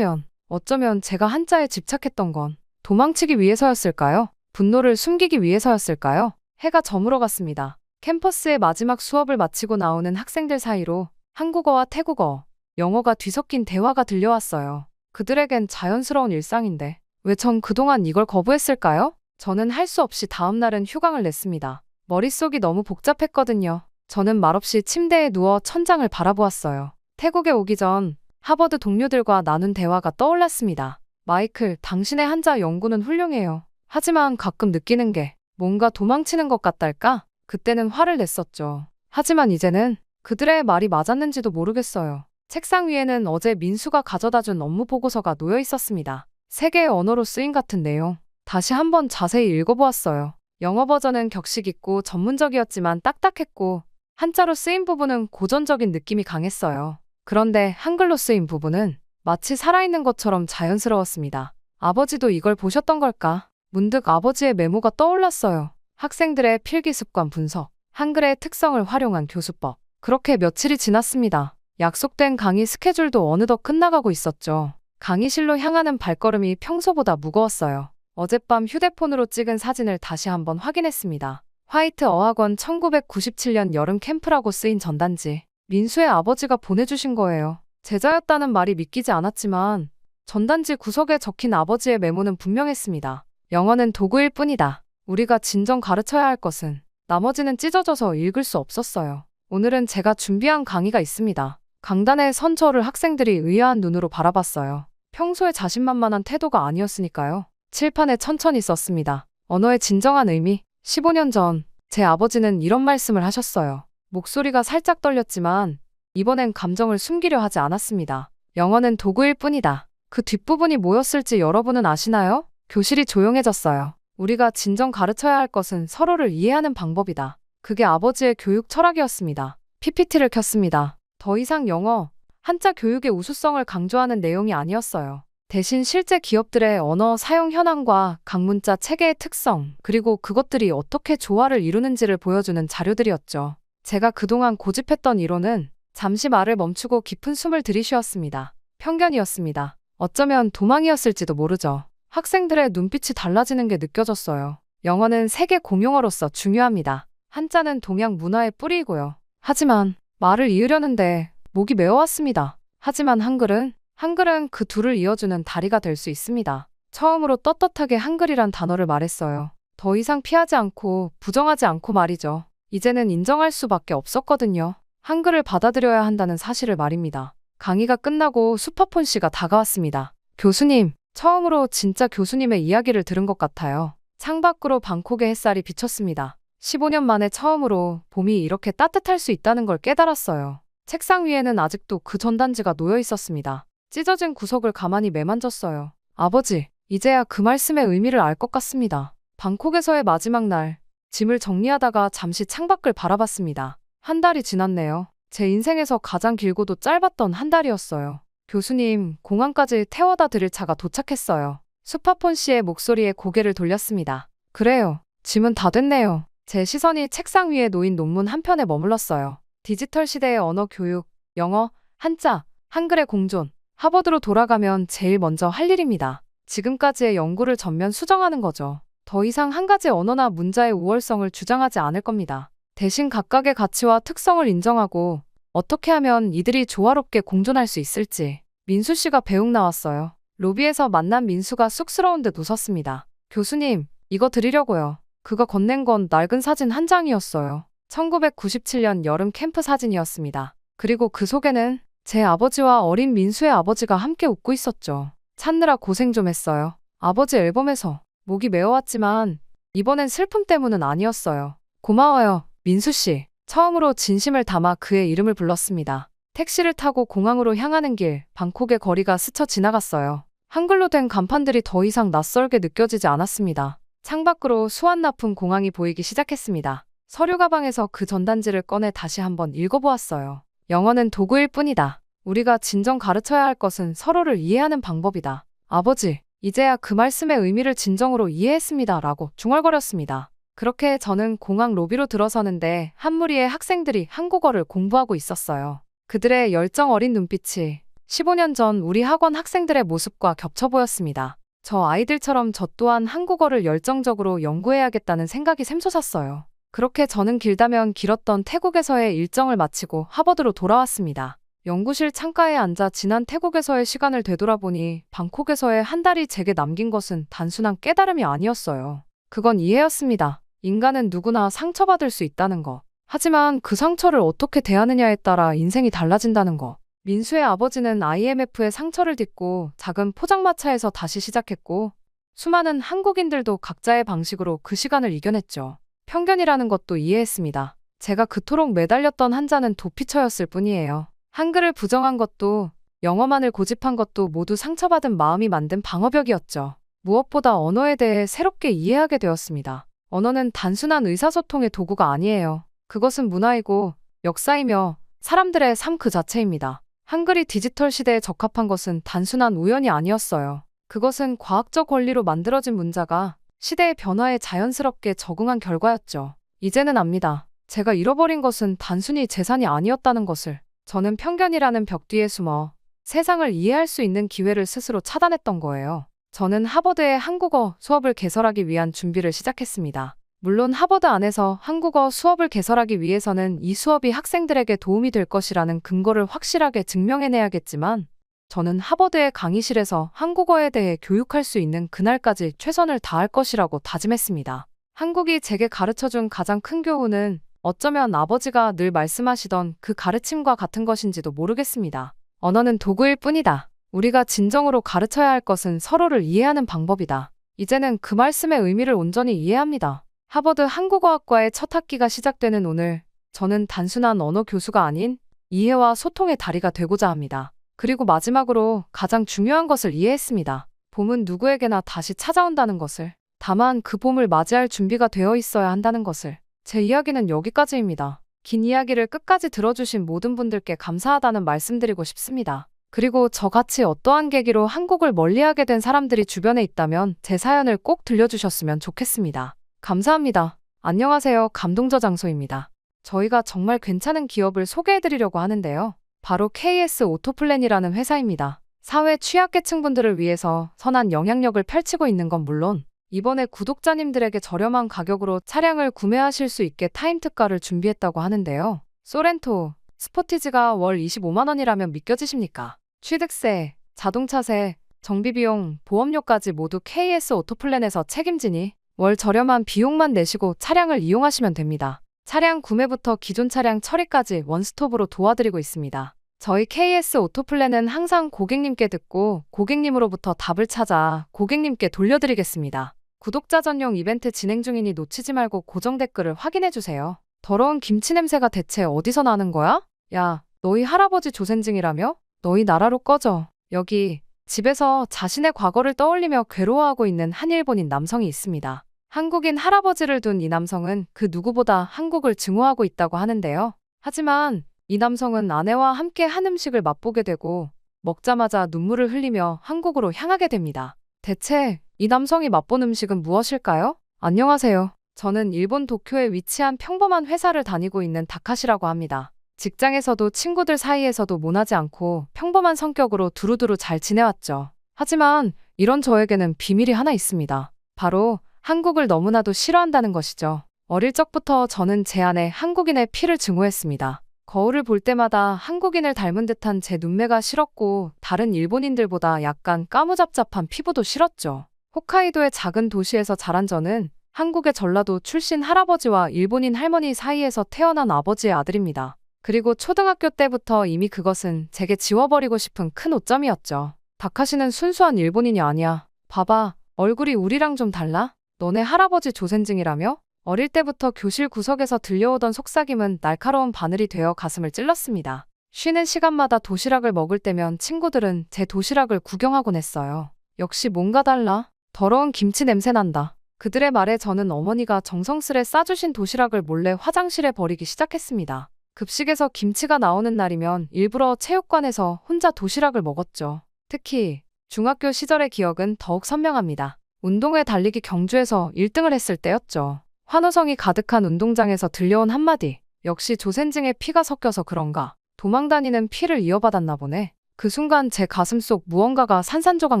S1: 어쩌면 제가 한자에 집착했던 건 도망치기 위해서였을까요? 분노를 숨기기 위해서였을까요? 해가 저물어갔습니다. 캠퍼스의 마지막 수업을 마치고 나오는 학생들 사이로 한국어와 태국어, 영어가 뒤섞인 대화가 들려왔어요. 그들에겐 자연스러운 일상인데 왜 전 그동안 이걸 거부했을까요? 저는 할 수 없이 다음 날은 휴강을 냈습니다. 머릿속이 너무 복잡했거든요. 저는 말없이 침대에 누워 천장을 바라보았어요. 태국에 오기 전 하버드 동료들과 나눈 대화가 떠올랐습니다. 마이클, 당신의 한자 연구는 훌륭해요. 하지만 가끔 느끼는 게 뭔가 도망치는 것 같달까? 그때는 화를 냈었죠. 하지만 이제는 그들의 말이 맞았는지도 모르겠어요. 책상 위에는 어제 민수가 가져다준 업무 보고서가 놓여 있었습니다. 세 개의 언어로 쓰인 같은 내용. 다시 한번 자세히 읽어보았어요. 영어 버전은 격식 있고 전문적이었지만 딱딱했고 한자로 쓰인 부분은 고전적인 느낌이 강했어요. 그런데 한글로 쓰인 부분은 마치 살아있는 것처럼 자연스러웠습니다. 아버지도 이걸 보셨던 걸까? 문득 아버지의 메모가 떠올랐어요. 학생들의 필기 습관 분석, 한글의 특성을 활용한 교수법. 그렇게 며칠이 지났습니다. 약속된 강의 스케줄도 어느덧 끝나가고 있었죠. 강의실로 향하는 발걸음이 평소보다 무거웠어요. 어젯밤 휴대폰으로 찍은 사진을 다시 한번 확인했습니다. 화이트 어학원 1997년 여름 캠프라고 쓰인 전단지. 민수의 아버지가 보내주신 거예요. 제자였다는 말이 믿기지 않았지만 전단지 구석에 적힌 아버지의 메모는 분명했습니다. 영어는 도구일 뿐이다. 우리가 진정 가르쳐야 할 것은 나머지는 찢어져서 읽을 수 없었어요. 오늘은 제가 준비한 강의가 있습니다. 강단에 선 저를 학생들이 의아한 눈으로 바라봤어요. 평소에 자신만만한 태도가 아니었으니까요. 칠판에 천천히 썼습니다. 언어의 진정한 의미. 15년 전 제 아버지는 이런 말씀을 하셨어요. 목소리가 살짝 떨렸지만 이번엔 감정을 숨기려 하지 않았습니다. 영어는 도구일 뿐이다. 그 뒷부분이 뭐였을지 여러분은 아시나요? 교실이 조용해졌어요. 우리가 진정 가르쳐야 할 것은 서로를 이해하는 방법이다. 그게 아버지의 교육 철학이었습니다. PPT를 켰습니다. 더 이상 영어, 한자 교육의 우수성을 강조하는 내용이 아니었어요. 대신 실제 기업들의 언어 사용 현황과 강문자 체계의 특성, 그리고 그것들이 어떻게 조화를 이루는지를 보여주는 자료들이었죠. 제가 그동안 고집했던 이론은 잠시 말을 멈추고 깊은 숨을 들이쉬었습니다. 편견이었습니다. 어쩌면 도망이었을지도 모르죠. 학생들의 눈빛이 달라지는 게 느껴졌어요. 영어는 세계 공용어로서 중요합니다. 한자는 동양 문화의 뿌리이고요. 하지만 말을 이으려는데 목이 메어왔습니다. 하지만 한글은 그 둘을 이어주는 다리가 될 수 있습니다. 처음으로 떳떳하게 한글이란 단어를 말했어요. 더 이상 피하지 않고 부정하지 않고 말이죠. 이제는 인정할 수밖에 없었거든요. 한글을 받아들여야 한다는 사실을 말입니다. 강의가 끝나고 수파폰 씨가 다가왔습니다. 교수님, 처음으로 진짜 교수님의 이야기를 들은 것 같아요. 창밖으로 방콕의 햇살이 비쳤습니다. 15년 만에 처음으로 봄이 이렇게 따뜻할 수 있다는 걸 깨달았어요. 책상 위에는 아직도 그 전단지가 놓여 있었습니다. 찢어진 구석을 가만히 매만졌어요. 아버지, 이제야 그 말씀의 의미를 알 것 같습니다. 방콕에서의 마지막 날, 짐을 정리하다가 잠시 창밖을 바라봤습니다. 한 달이 지났네요. 제 인생에서 가장 길고도 짧았던 한 달이었어요. 교수님, 공항까지 태워다 드릴 차가 도착했어요. 수파폰 씨의 목소리에 고개를 돌렸습니다. 그래요. 짐은 다 됐네요. 제 시선이 책상 위에 놓인 논문 한 편에 머물렀어요. 디지털 시대의 언어 교육, 영어, 한자, 한글의 공존. 하버드로 돌아가면 제일 먼저 할 일입니다. 지금까지의 연구를 전면 수정하는 거죠. 더 이상 한 가지 언어나 문자의 우월성을 주장하지 않을 겁니다. 대신 각각의 가치와 특성을 인정하고 어떻게 하면 이들이 조화롭게 공존할 수 있을지. 민수 씨가 배웅 나왔어요. 로비에서 만난 민수가 쑥스러운 듯 웃었습니다. 교수님, 이거 드리려고요. 그거 건넨 건 낡은 사진 한 장이었어요. 1997년 여름 캠프 사진이었습니다. 그리고 그 속에는 제 아버지와 어린 민수의 아버지가 함께 웃고 있었죠. 찾느라 고생 좀 했어요. 아버지 앨범에서 목이 메어왔지만 이번엔 슬픔 때문은 아니었어요. 고마워요, 민수 씨. 처음으로 진심을 담아 그의 이름을 불렀습니다. 택시를 타고 공항으로 향하는 길, 방콕의 거리가 스쳐 지나갔어요. 한글로 된 간판들이 더 이상 낯설게 느껴지지 않았습니다. 창밖으로 수완나품 공항이 보이기 시작했습니다. 서류 가방에서 그 전단지를 꺼내 다시 한번 읽어보았어요. 영어는 도구일 뿐이다. 우리가 진정 가르쳐야 할 것은 서로를 이해하는 방법이다. 아버지, 이제야 그 말씀의 의미를 진정으로 이해했습니다. 라고 중얼거렸습니다. 그렇게 저는 공항 로비로 들어서는데 한 무리의 학생들이 한국어를 공부하고 있었어요. 그들의 열정 어린 눈빛이 15년 전 우리 학원 학생들의 모습과 겹쳐 보였습니다. 저 아이들처럼 저 또한 한국어를 열정적으로 연구해야겠다는 생각이 샘솟았어요. 그렇게 저는 길다면 길었던 태국에서의 일정을 마치고 하버드로 돌아왔습니다. 연구실 창가에 앉아 지난 태국에서의 시간을 되돌아보니 방콕에서의 한 달이 제게 남긴 것은 단순한 깨달음이 아니었어요. 그건 이해였습니다. 인간은 누구나 상처받을 수 있다는 것. 하지만 그 상처를 어떻게 대하느냐에 따라 인생이 달라진다는 것. 민수의 아버지는 IMF의 상처를 딛고 작은 포장마차에서 다시 시작했고 수많은 한국인들도 각자의 방식으로 그 시간을 이겨냈죠. 편견이라는 것도 이해했습니다. 제가 그토록 매달렸던 한자는 도피처였을 뿐이에요. 한글을 부정한 것도 영어만을 고집한 것도 모두 상처받은 마음이 만든 방어벽이었죠. 무엇보다 언어에 대해 새롭게 이해하게 되었습니다. 언어는 단순한 의사소통의 도구가 아니에요. 그것은 문화이고 역사이며 사람들의 삶 그 자체입니다. 한글이 디지털 시대에 적합한 것은 단순한 우연이 아니었어요. 그것은 과학적 원리로 만들어진 문자가 시대의 변화에 자연스럽게 적응한 결과였죠. 이제는 압니다. 제가 잃어버린 것은 단순히 재산이 아니었다는 것을. 저는 편견이라는 벽 뒤에 숨어 세상을 이해할 수 있는 기회를 스스로 차단했던 거예요. 저는 하버드의 한국어 수업을 개설하기 위한 준비를 시작했습니다. 물론 하버드 안에서 한국어 수업을 개설하기 위해서는 이 수업이 학생들에게 도움이 될 것이라는 근거를 확실하게 증명해내야겠지만 저는 하버드의 강의실에서 한국어에 대해 교육할 수 있는 그날까지 최선을 다할 것이라고 다짐했습니다. 한국이 제게 가르쳐준 가장 큰 교훈은 어쩌면 아버지가 늘 말씀하시던 그 가르침과 같은 것인지도 모르겠습니다. 언어는 도구일 뿐이다. 우리가 진정으로 가르쳐야 할 것은 서로를 이해하는 방법이다. 이제는 그 말씀의 의미를 온전히 이해합니다. 하버드 한국어학과의 첫 학기가 시작되는 오늘, 저는 단순한 언어 교수가 아닌 이해와 소통의 다리가 되고자 합니다. 그리고 마지막으로 가장 중요한 것을 이해했습니다. 봄은 누구에게나 다시 찾아온다는 것을. 다만 그 봄을 맞이할 준비가 되어 있어야 한다는 것을. 제 이야기는 여기까지입니다. 긴 이야기를 끝까지 들어주신 모든 분들께 감사하다는 말씀드리고 싶습니다. 그리고 저같이 어떠한 계기로 한국을 멀리하게 된 사람들이 주변에 있다면 제 사연을 꼭 들려주셨으면 좋겠습니다. 감사합니다. 안녕하세요. 감동저장소입니다. 저희가 정말 괜찮은 기업을 소개해드리려고 하는데요. 바로 KS 오토플랜이라는 회사입니다. 사회 취약계층분들을 위해서 선한 영향력을 펼치고 있는 건 물론 이번에 구독자님들에게 저렴한 가격으로 차량을 구매하실 수 있게 타임 특가를 준비했다고 하는데요. 소렌토, 스포티지가 월 25만 원이라면 믿겨지십니까? 취득세, 자동차세, 정비비용, 보험료까지 모두 KS 오토플랜에서 책임지니 월 저렴한 비용만 내시고 차량을 이용하시면 됩니다. 차량 구매부터 기존 차량 처리까지 원스톱으로 도와드리고 있습니다. 저희 KS 오토플랜은 항상 고객님께 듣고 고객님으로부터 답을 찾아 고객님께 돌려드리겠습니다. 구독자 전용 이벤트 진행 중이니 놓치지 말고 고정 댓글을 확인해주세요. 더러운 김치 냄새가 대체 어디서 나는 거야? 야, 너희 할아버지 조센증이라며? 너희 나라로 꺼져. 여기 집에서 자신의 과거를 떠올리며 괴로워하고 있는 한 일본인 남성이 있습니다. 한국인 할아버지를 둔 이 남성은 그 누구보다 한국을 증오하고 있다고 하는데요. 하지만 이 남성은 아내와 함께 한 음식을 맛보게 되고 먹자마자 눈물을 흘리며 한국으로 향하게 됩니다. 대체 이 남성이 맛본 음식은 무엇일까요? 안녕하세요. 저는 일본 도쿄에 위치한 평범한 회사를 다니고 있는 다카시라고 합니다. 직장에서도 친구들 사이에서도 모나지 않고 평범한 성격으로 두루두루 잘 지내왔죠. 하지만 이런 저에게는 비밀이 하나 있습니다. 바로 한국을 너무나도 싫어한다는 것이죠. 어릴 적부터 저는 제 안에 한국인의 피를 증오했습니다. 거울을 볼 때마다 한국인을 닮은 듯한 제 눈매가 싫었고 다른 일본인들보다 약간 까무잡잡한 피부도 싫었죠. 홋카이도의 작은 도시에서 자란 저는 한국의 전라도 출신 할아버지와 일본인 할머니 사이에서 태어난 아버지의 아들입니다. 그리고 초등학교 때부터 이미 그것은 제게 지워버리고 싶은 큰 오점이었죠. 다카시는 순수한 일본인이 아니야. 봐봐, 얼굴이 우리랑 좀 달라? 너네 할아버지 조센증이라며? 어릴 때부터 교실 구석에서 들려오던 속삭임은 날카로운 바늘이 되어 가슴을 찔렀습니다. 쉬는 시간마다 도시락을 먹을 때면 친구들은 제 도시락을 구경하곤 했어요. 역시 뭔가 달라. 더러운 김치 냄새 난다. 그들의 말에 저는 어머니가 정성스레 싸주신 도시락을 몰래 화장실에 버리기 시작했습니다. 급식에서 김치가 나오는 날이면 일부러 체육관에서 혼자 도시락을 먹었죠. 특히 중학교 시절의 기억은 더욱 선명합니다. 운동회 달리기 경주에서 1등을 했을 때였죠. 환호성이 가득한 운동장에서 들려온 한마디. 역시 조센증에 피가 섞여서 그런가. 도망다니는 피를 이어받았나 보네. 그 순간 제 가슴속 무언가가 산산조각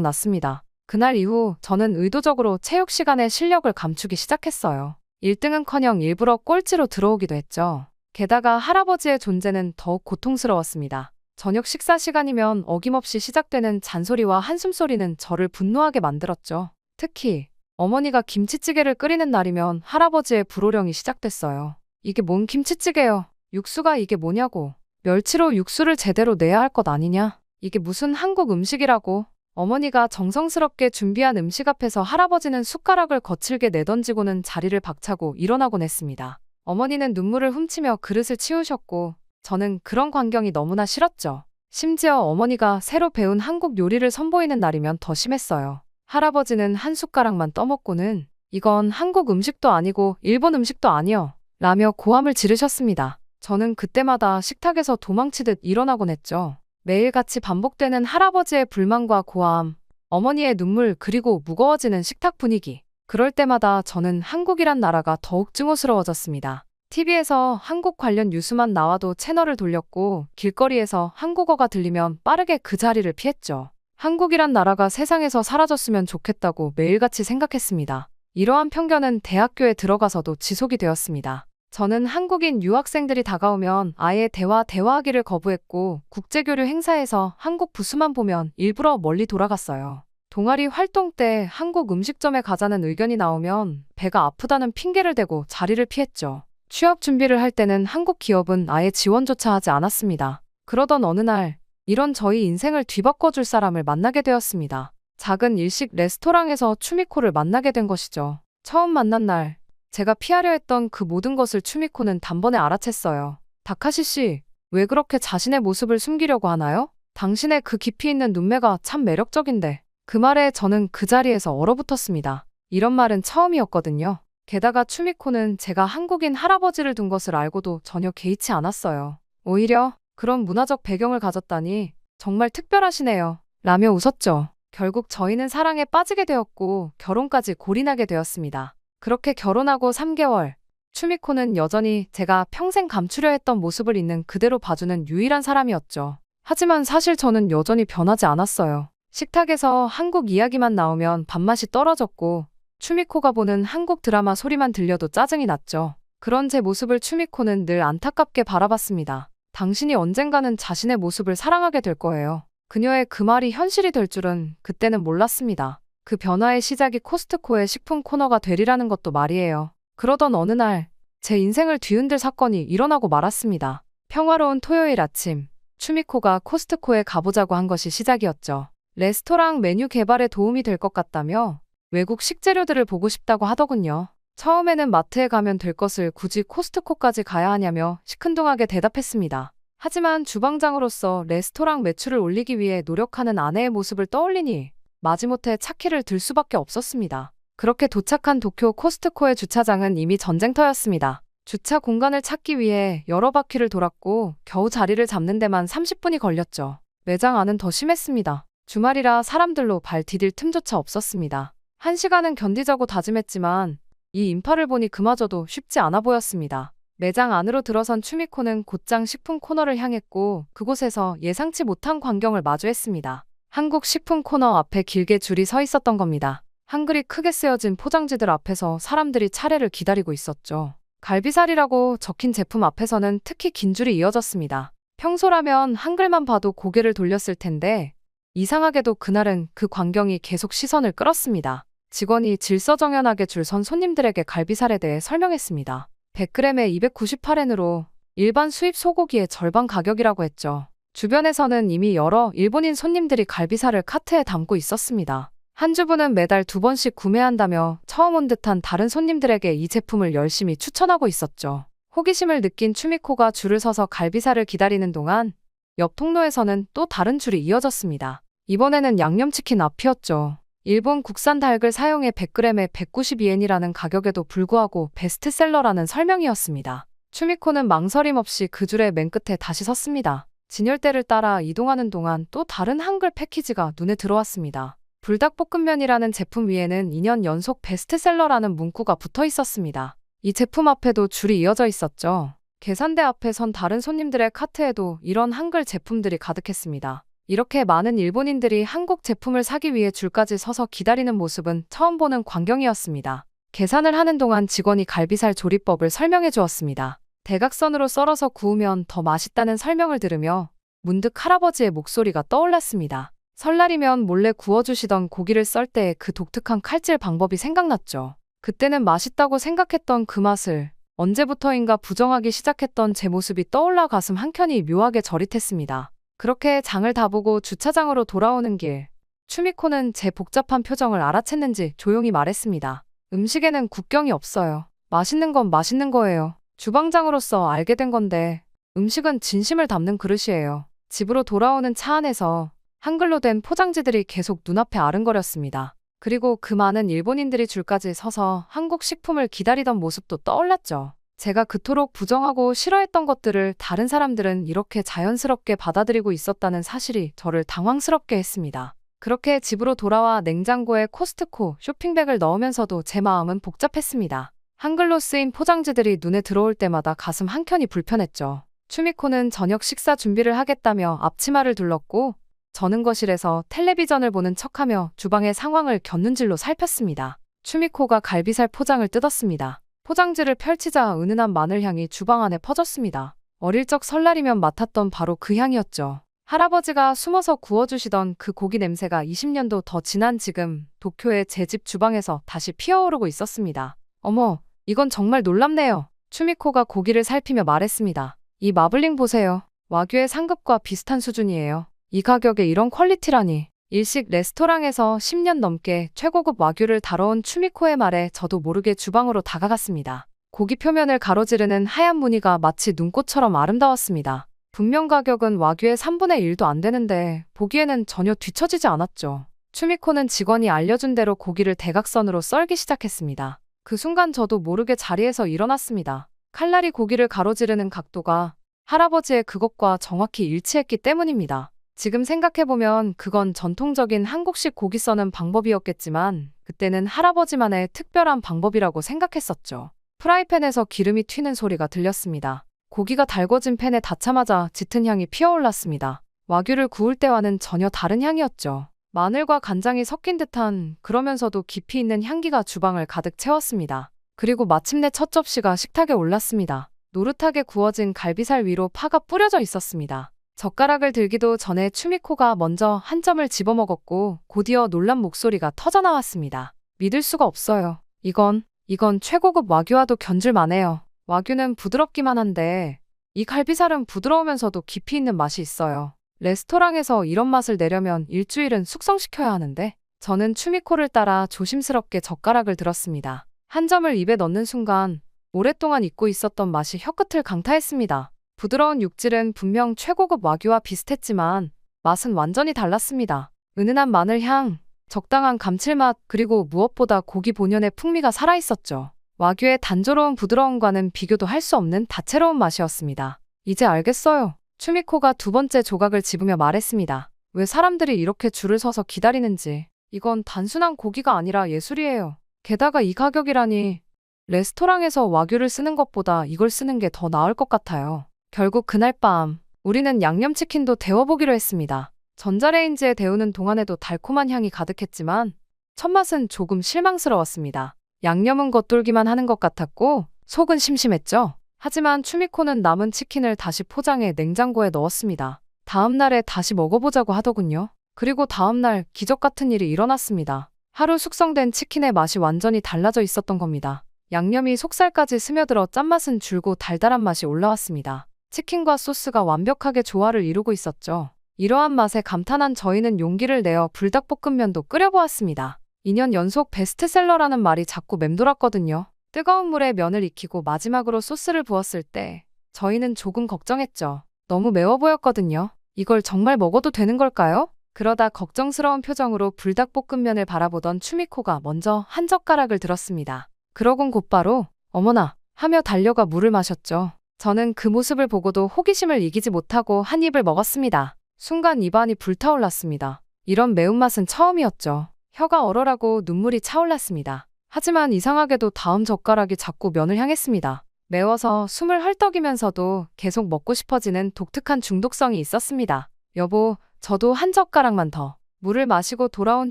S1: 났습니다. 그날 이후 저는 의도적으로 체육 시간에 실력을 감추기 시작했어요. 1등은커녕 일부러 꼴찌로 들어오기도 했죠. 게다가 할아버지의 존재는 더욱 고통스러웠습니다. 저녁 식사 시간이면 어김없이 시작되는 잔소리와 한숨소리는 저를 분노하게 만들었죠. 특히 어머니가 김치찌개를 끓이는 날이면 할아버지의 불호령이 시작됐어요. 이게 뭔 김치찌개요? 육수가 이게 뭐냐고. 멸치로 육수를 제대로 내야 할 것 아니냐? 이게 무슨 한국 음식이라고. 어머니가 정성스럽게 준비한 음식 앞에서 할아버지는 숟가락을 거칠게 내던지고는 자리를 박차고 일어나곤 했습니다. 어머니는 눈물을 훔치며 그릇을 치우셨고 저는 그런 광경이 너무나 싫었죠. 심지어 어머니가 새로 배운 한국 요리를 선보이는 날이면 더 심했어요. 할아버지는 한 숟가락만 떠먹고는 이건 한국 음식도 아니고 일본 음식도 아니여 라며 고함을 지르셨습니다. 저는 그때마다 식탁에서 도망치듯 일어나곤 했죠. 매일같이 반복되는 할아버지의 불만과 고함, 어머니의 눈물 그리고 무거워지는 식탁 분위기. 그럴 때마다 저는 한국이란 나라가 더욱 증오스러워졌습니다. TV에서 한국 관련 뉴스만 나와도 채널을 돌렸고 길거리에서 한국어가 들리면 빠르게 그 자리를 피했죠. 한국이란 나라가 세상에서 사라졌으면 좋겠다고 매일같이 생각했습니다. 이러한 편견은 대학교에 들어가서도 지속이 되었습니다. 저는 한국인 유학생들이 다가오면 아예 대화하기를 거부했고 국제교류 행사에서 한국 부스만 보면 일부러 멀리 돌아갔어요. 동아리 활동 때 한국 음식점에 가자는 의견이 나오면 배가 아프다는 핑계를 대고 자리를 피했죠. 취업 준비를 할 때는 한국 기업은 아예 지원조차 하지 않았습니다. 그러던 어느 날 이런 저희 인생을 뒤바꿔줄 사람을 만나게 되었습니다. 작은 일식 레스토랑에서 추미코를 만나게 된 것이죠. 처음 만난 날 제가 피하려 했던 그 모든 것을 추미코는 단번에 알아챘어요. 다카시 씨, 왜 그렇게 자신의 모습을 숨기려고 하나요? 당신의 그 깊이 있는 눈매가 참 매력적인데. 그 말에 저는 그 자리에서 얼어붙었습니다. 이런 말은 처음이었거든요. 게다가 추미코는 제가 한국인 할아버지를 둔 것을 알고도 전혀 개의치 않았어요. 오히려 그런 문화적 배경을 가졌다니 정말 특별하시네요. 라며 웃었죠. 결국 저희는 사랑에 빠지게 되었고 결혼까지 골인하게 되었습니다. 그렇게 결혼하고 3개월, 추미코는 여전히 제가 평생 감추려 했던 모습을 있는 그대로 봐주는 유일한 사람이었죠. 하지만 사실 저는 여전히 변하지 않았어요. 식탁에서 한국 이야기만 나오면 밥맛이 떨어졌고 추미코가 보는 한국 드라마 소리만 들려도 짜증이 났죠. 그런 제 모습을 추미코는 늘 안타깝게 바라봤습니다. 당신이 언젠가는 자신의 모습을 사랑하게 될 거예요. 그녀의 그 말이 현실이 될 줄은 그때는 몰랐습니다. 그 변화의 시작이 코스트코의 식품 코너가 되리라는 것도 말이에요. 그러던 어느 날 제 인생을 뒤흔들 사건이 일어나고 말았습니다. 평화로운 토요일 아침, 추미코가 코스트코에 가보자고 한 것이 시작이었죠. 레스토랑 메뉴 개발에 도움이 될 것 같다며 외국 식재료들을 보고 싶다고 하더군요. 처음에는 마트에 가면 될 것을 굳이 코스트코까지 가야 하냐며 시큰둥하게 대답했습니다. 하지만 주방장으로서 레스토랑 매출을 올리기 위해 노력하는 아내의 모습을 떠올리니 마지못해 차키를 들 수밖에 없었습니다. 그렇게 도착한 도쿄 코스트코의 주차장은 이미 전쟁터였습니다. 주차 공간을 찾기 위해 여러 바퀴를 돌았고 겨우 자리를 잡는 데만 30분이 걸렸죠. 매장 안은 더 심했습니다. 주말이라 사람들로 발 디딜 틈조차 없었습니다. 1시간은 견디자고 다짐했지만 이 인파를 보니 그마저도 쉽지 않아 보였습니다. 매장 안으로 들어선 추미코는 곧장 식품 코너를 향했고 그곳에서 예상치 못한 광경을 마주했습니다. 한국 식품 코너 앞에 길게 줄이 서 있었던 겁니다. 한글이 크게 쓰여진 포장지들 앞에서 사람들이 차례를 기다리고 있었죠. 갈비살이라고 적힌 제품 앞에서는 특히 긴 줄이 이어졌습니다. 평소라면 한글만 봐도 고개를 돌렸을 텐데 이상하게도 그날은 그 광경이 계속 시선을 끌었습니다. 직원이 질서정연하게 줄 선 손님들에게 갈비살에 대해 설명했습니다. 100g에 298엔으로 일반 수입 소고기의 절반 가격이라고 했죠. 주변에서는 이미 여러 일본인 손님들이 갈비살을 카트에 담고 있었습니다. 한 주부는 매달 2번씩 구매한다며 처음 온 듯한 다른 손님들에게 이 제품을 열심히 추천하고 있었죠. 호기심을 느낀 추미코가 줄을 서서 갈비살을 기다리는 동안 옆 통로에서는 또 다른 줄이 이어졌습니다. 이번에는 양념치킨 앞이었죠. 일본 국산 닭을 사용해 100g에 192엔이라는 가격에도 불구하고 베스트셀러라는 설명이었습니다. 추미코는 망설임 없이 그 줄의 맨 끝에 다시 섰습니다. 진열대를 따라 이동하는 동안 또 다른 한글 패키지가 눈에 들어왔습니다. 불닭볶음면이라는 제품 위에는 2년 연속 베스트셀러라는 문구가 붙어 있었습니다. 이 제품 앞에도 줄이 이어져 있었죠. 계산대 앞에 선 다른 손님들의 카트에도 이런 한글 제품들이 가득했습니다. 이렇게 많은 일본인들이 한국 제품을 사기 위해 줄까지 서서 기다리는 모습은 처음 보는 광경이었습니다. 계산을 하는 동안 직원이 갈비살 조리법을 설명해 주었습니다. 대각선으로 썰어서 구우면 더 맛있다는 설명을 들으며 문득 할아버지의 목소리가 떠올랐습니다. 설날이면 몰래 구워주시던 고기를 썰 때의 그 독특한 칼질 방법이 생각났죠. 그때는 맛있다고 생각했던 그 맛을 언제부터인가 부정하기 시작했던 제 모습이 떠올라 가슴 한켠이 묘하게 저릿했습니다. 그렇게 장을 다 보고 주차장으로 돌아오는 길, 추미코는 제 복잡한 표정을 알아챘는지 조용히 말했습니다. 음식에는 국경이 없어요. 맛있는 건 맛있는 거예요. 주방장으로서 알게 된 건데 음식은 진심을 담는 그릇이에요. 집으로 돌아오는 차 안에서 한글로 된 포장지들이 계속 눈앞에 아른거렸습니다. 그리고 그 많은 일본인들이 줄까지 서서 한국 식품을 기다리던 모습도 떠올랐죠. 제가 그토록 부정하고 싫어했던 것들을 다른 사람들은 이렇게 자연스럽게 받아들이고 있었다는 사실이 저를 당황스럽게 했습니다. 그렇게 집으로 돌아와 냉장고에 코스트코 쇼핑백을 넣으면서도 제 마음은 복잡했습니다. 한글로 쓰인 포장지들이 눈에 들어올 때마다 가슴 한켠이 불편했죠. 추미코는 저녁 식사 준비를 하겠다며 앞치마를 둘렀고 저는 거실에서 텔레비전을 보는 척하며 주방의 상황을 곁눈질로 살폈습니다. 추미코가 갈비살 포장을 뜯었습니다. 포장지를 펼치자 은은한 마늘향이 주방 안에 퍼졌습니다. 어릴 적 설날이면 맡았던 바로 그 향이었죠. 할아버지가 숨어서 구워주시던 그 고기 냄새가 20년도 더 지난 지금 도쿄의 제 집 주방에서 다시 피어오르고 있었습니다. 어머, 이건 정말 놀랍네요. 추미코가 고기를 살피며 말했습니다. 이 마블링 보세요. 와규의 상급과 비슷한 수준이에요. 이 가격에 이런 퀄리티라니. 일식 레스토랑에서 10년 넘게 최고급 와규를 다뤄온 추미코의 말에 저도 모르게 주방으로 다가갔습니다. 고기 표면을 가로지르는 하얀 무늬가 마치 눈꽃처럼 아름다웠습니다. 분명 가격은 와규의 3분의 1도 안 되는데 보기에는 전혀 뒤처지지 않았죠. 추미코는 직원이 알려준 대로 고기를 대각선으로 썰기 시작했습니다. 그 순간 저도 모르게 자리에서 일어났습니다. 칼날이 고기를 가로지르는 각도가 할아버지의 그것과 정확히 일치했기 때문입니다. 지금 생각해보면 그건 전통적인 한국식 고기 써는 방법이었겠지만 그때는 할아버지만의 특별한 방법이라고 생각했었죠. 프라이팬에서 기름이 튀는 소리가 들렸습니다. 고기가 달궈진 팬에 닿자마자 짙은 향이 피어올랐습니다. 와규를 구울 때와는 전혀 다른 향이었죠. 마늘과 간장이 섞인 듯한 그러면서도 깊이 있는 향기가 주방을 가득 채웠습니다. 그리고 마침내 첫 접시가 식탁에 올랐습니다. 노릇하게 구워진 갈비살 위로 파가 뿌려져 있었습니다. 젓가락을 들기도 전에 추미코가 먼저 한 점을 집어먹었고 곧이어 놀란 목소리가 터져나왔습니다. 믿을 수가 없어요. 이건 최고급 와규와도 견줄만해요. 와규는 부드럽기만 한데 이 갈비살은 부드러우면서도 깊이 있는 맛이 있어요. 레스토랑에서 이런 맛을 내려면 일주일은 숙성시켜야 하는데 저는 추미코를 따라 조심스럽게 젓가락을 들었습니다. 한 점을 입에 넣는 순간 오랫동안 잊고 있었던 맛이 혀끝을 강타했습니다. 부드러운 육질은 분명 최고급 와규와 비슷했지만 맛은 완전히 달랐습니다. 은은한 마늘향, 적당한 감칠맛, 그리고 무엇보다 고기 본연의 풍미가 살아있었죠. 와규의 단조로운 부드러움과는 비교도 할 수 없는 다채로운 맛이었습니다. 이제 알겠어요. 추미코가 두 번째 조각을 집으며 말했습니다. 왜 사람들이 이렇게 줄을 서서 기다리는지. 이건 단순한 고기가 아니라 예술이에요. 게다가 이 가격이라니. 레스토랑에서 와규를 쓰는 것보다 이걸 쓰는 게 더 나을 것 같아요. 결국 그날 밤 우리는 양념치킨도 데워보기로 했습니다. 전자레인지에 데우는 동안에도 달콤한 향이 가득했지만 첫맛은 조금 실망스러웠습니다. 양념은 겉돌기만 하는 것 같았고 속은 심심했죠. 하지만 추미코는 남은 치킨을 다시 포장해 냉장고에 넣었습니다. 다음 날에 다시 먹어보자고 하더군요. 그리고 다음 날 기적 같은 일이 일어났습니다. 하루 숙성된 치킨의 맛이 완전히 달라져 있었던 겁니다. 양념이 속살까지 스며들어 짠맛은 줄고 달달한 맛이 올라왔습니다. 치킨과 소스가 완벽하게 조화를 이루고 있었죠. 이러한 맛에 감탄한 저희는 용기를 내어 불닭볶음면도 끓여보았습니다. 2년 연속 베스트셀러라는 말이 자꾸 맴돌았거든요. 뜨거운 물에 면을 익히고 마지막으로 소스를 부었을 때 저희는 조금 걱정했죠. 너무 매워 보였거든요. 이걸 정말 먹어도 되는 걸까요? 그러다 걱정스러운 표정으로 불닭볶음면을 바라보던 추미코가 먼저 한 젓가락을 들었습니다. 그러곤 곧바로 어머나 하며 달려가 물을 마셨죠. 저는 그 모습을 보고도 호기심을 이기지 못하고 한 입을 먹었습니다. 순간 입안이 불타올랐습니다. 이런 매운맛은 처음이었죠. 혀가 얼얼하고 눈물이 차올랐습니다. 하지만 이상하게도 다음 젓가락이 자꾸 면을 향했습니다. 매워서 숨을 헐떡이면서도 계속 먹고 싶어지는 독특한 중독성이 있었습니다. 여보, 저도 한 젓가락만 더. 물을 마시고 돌아온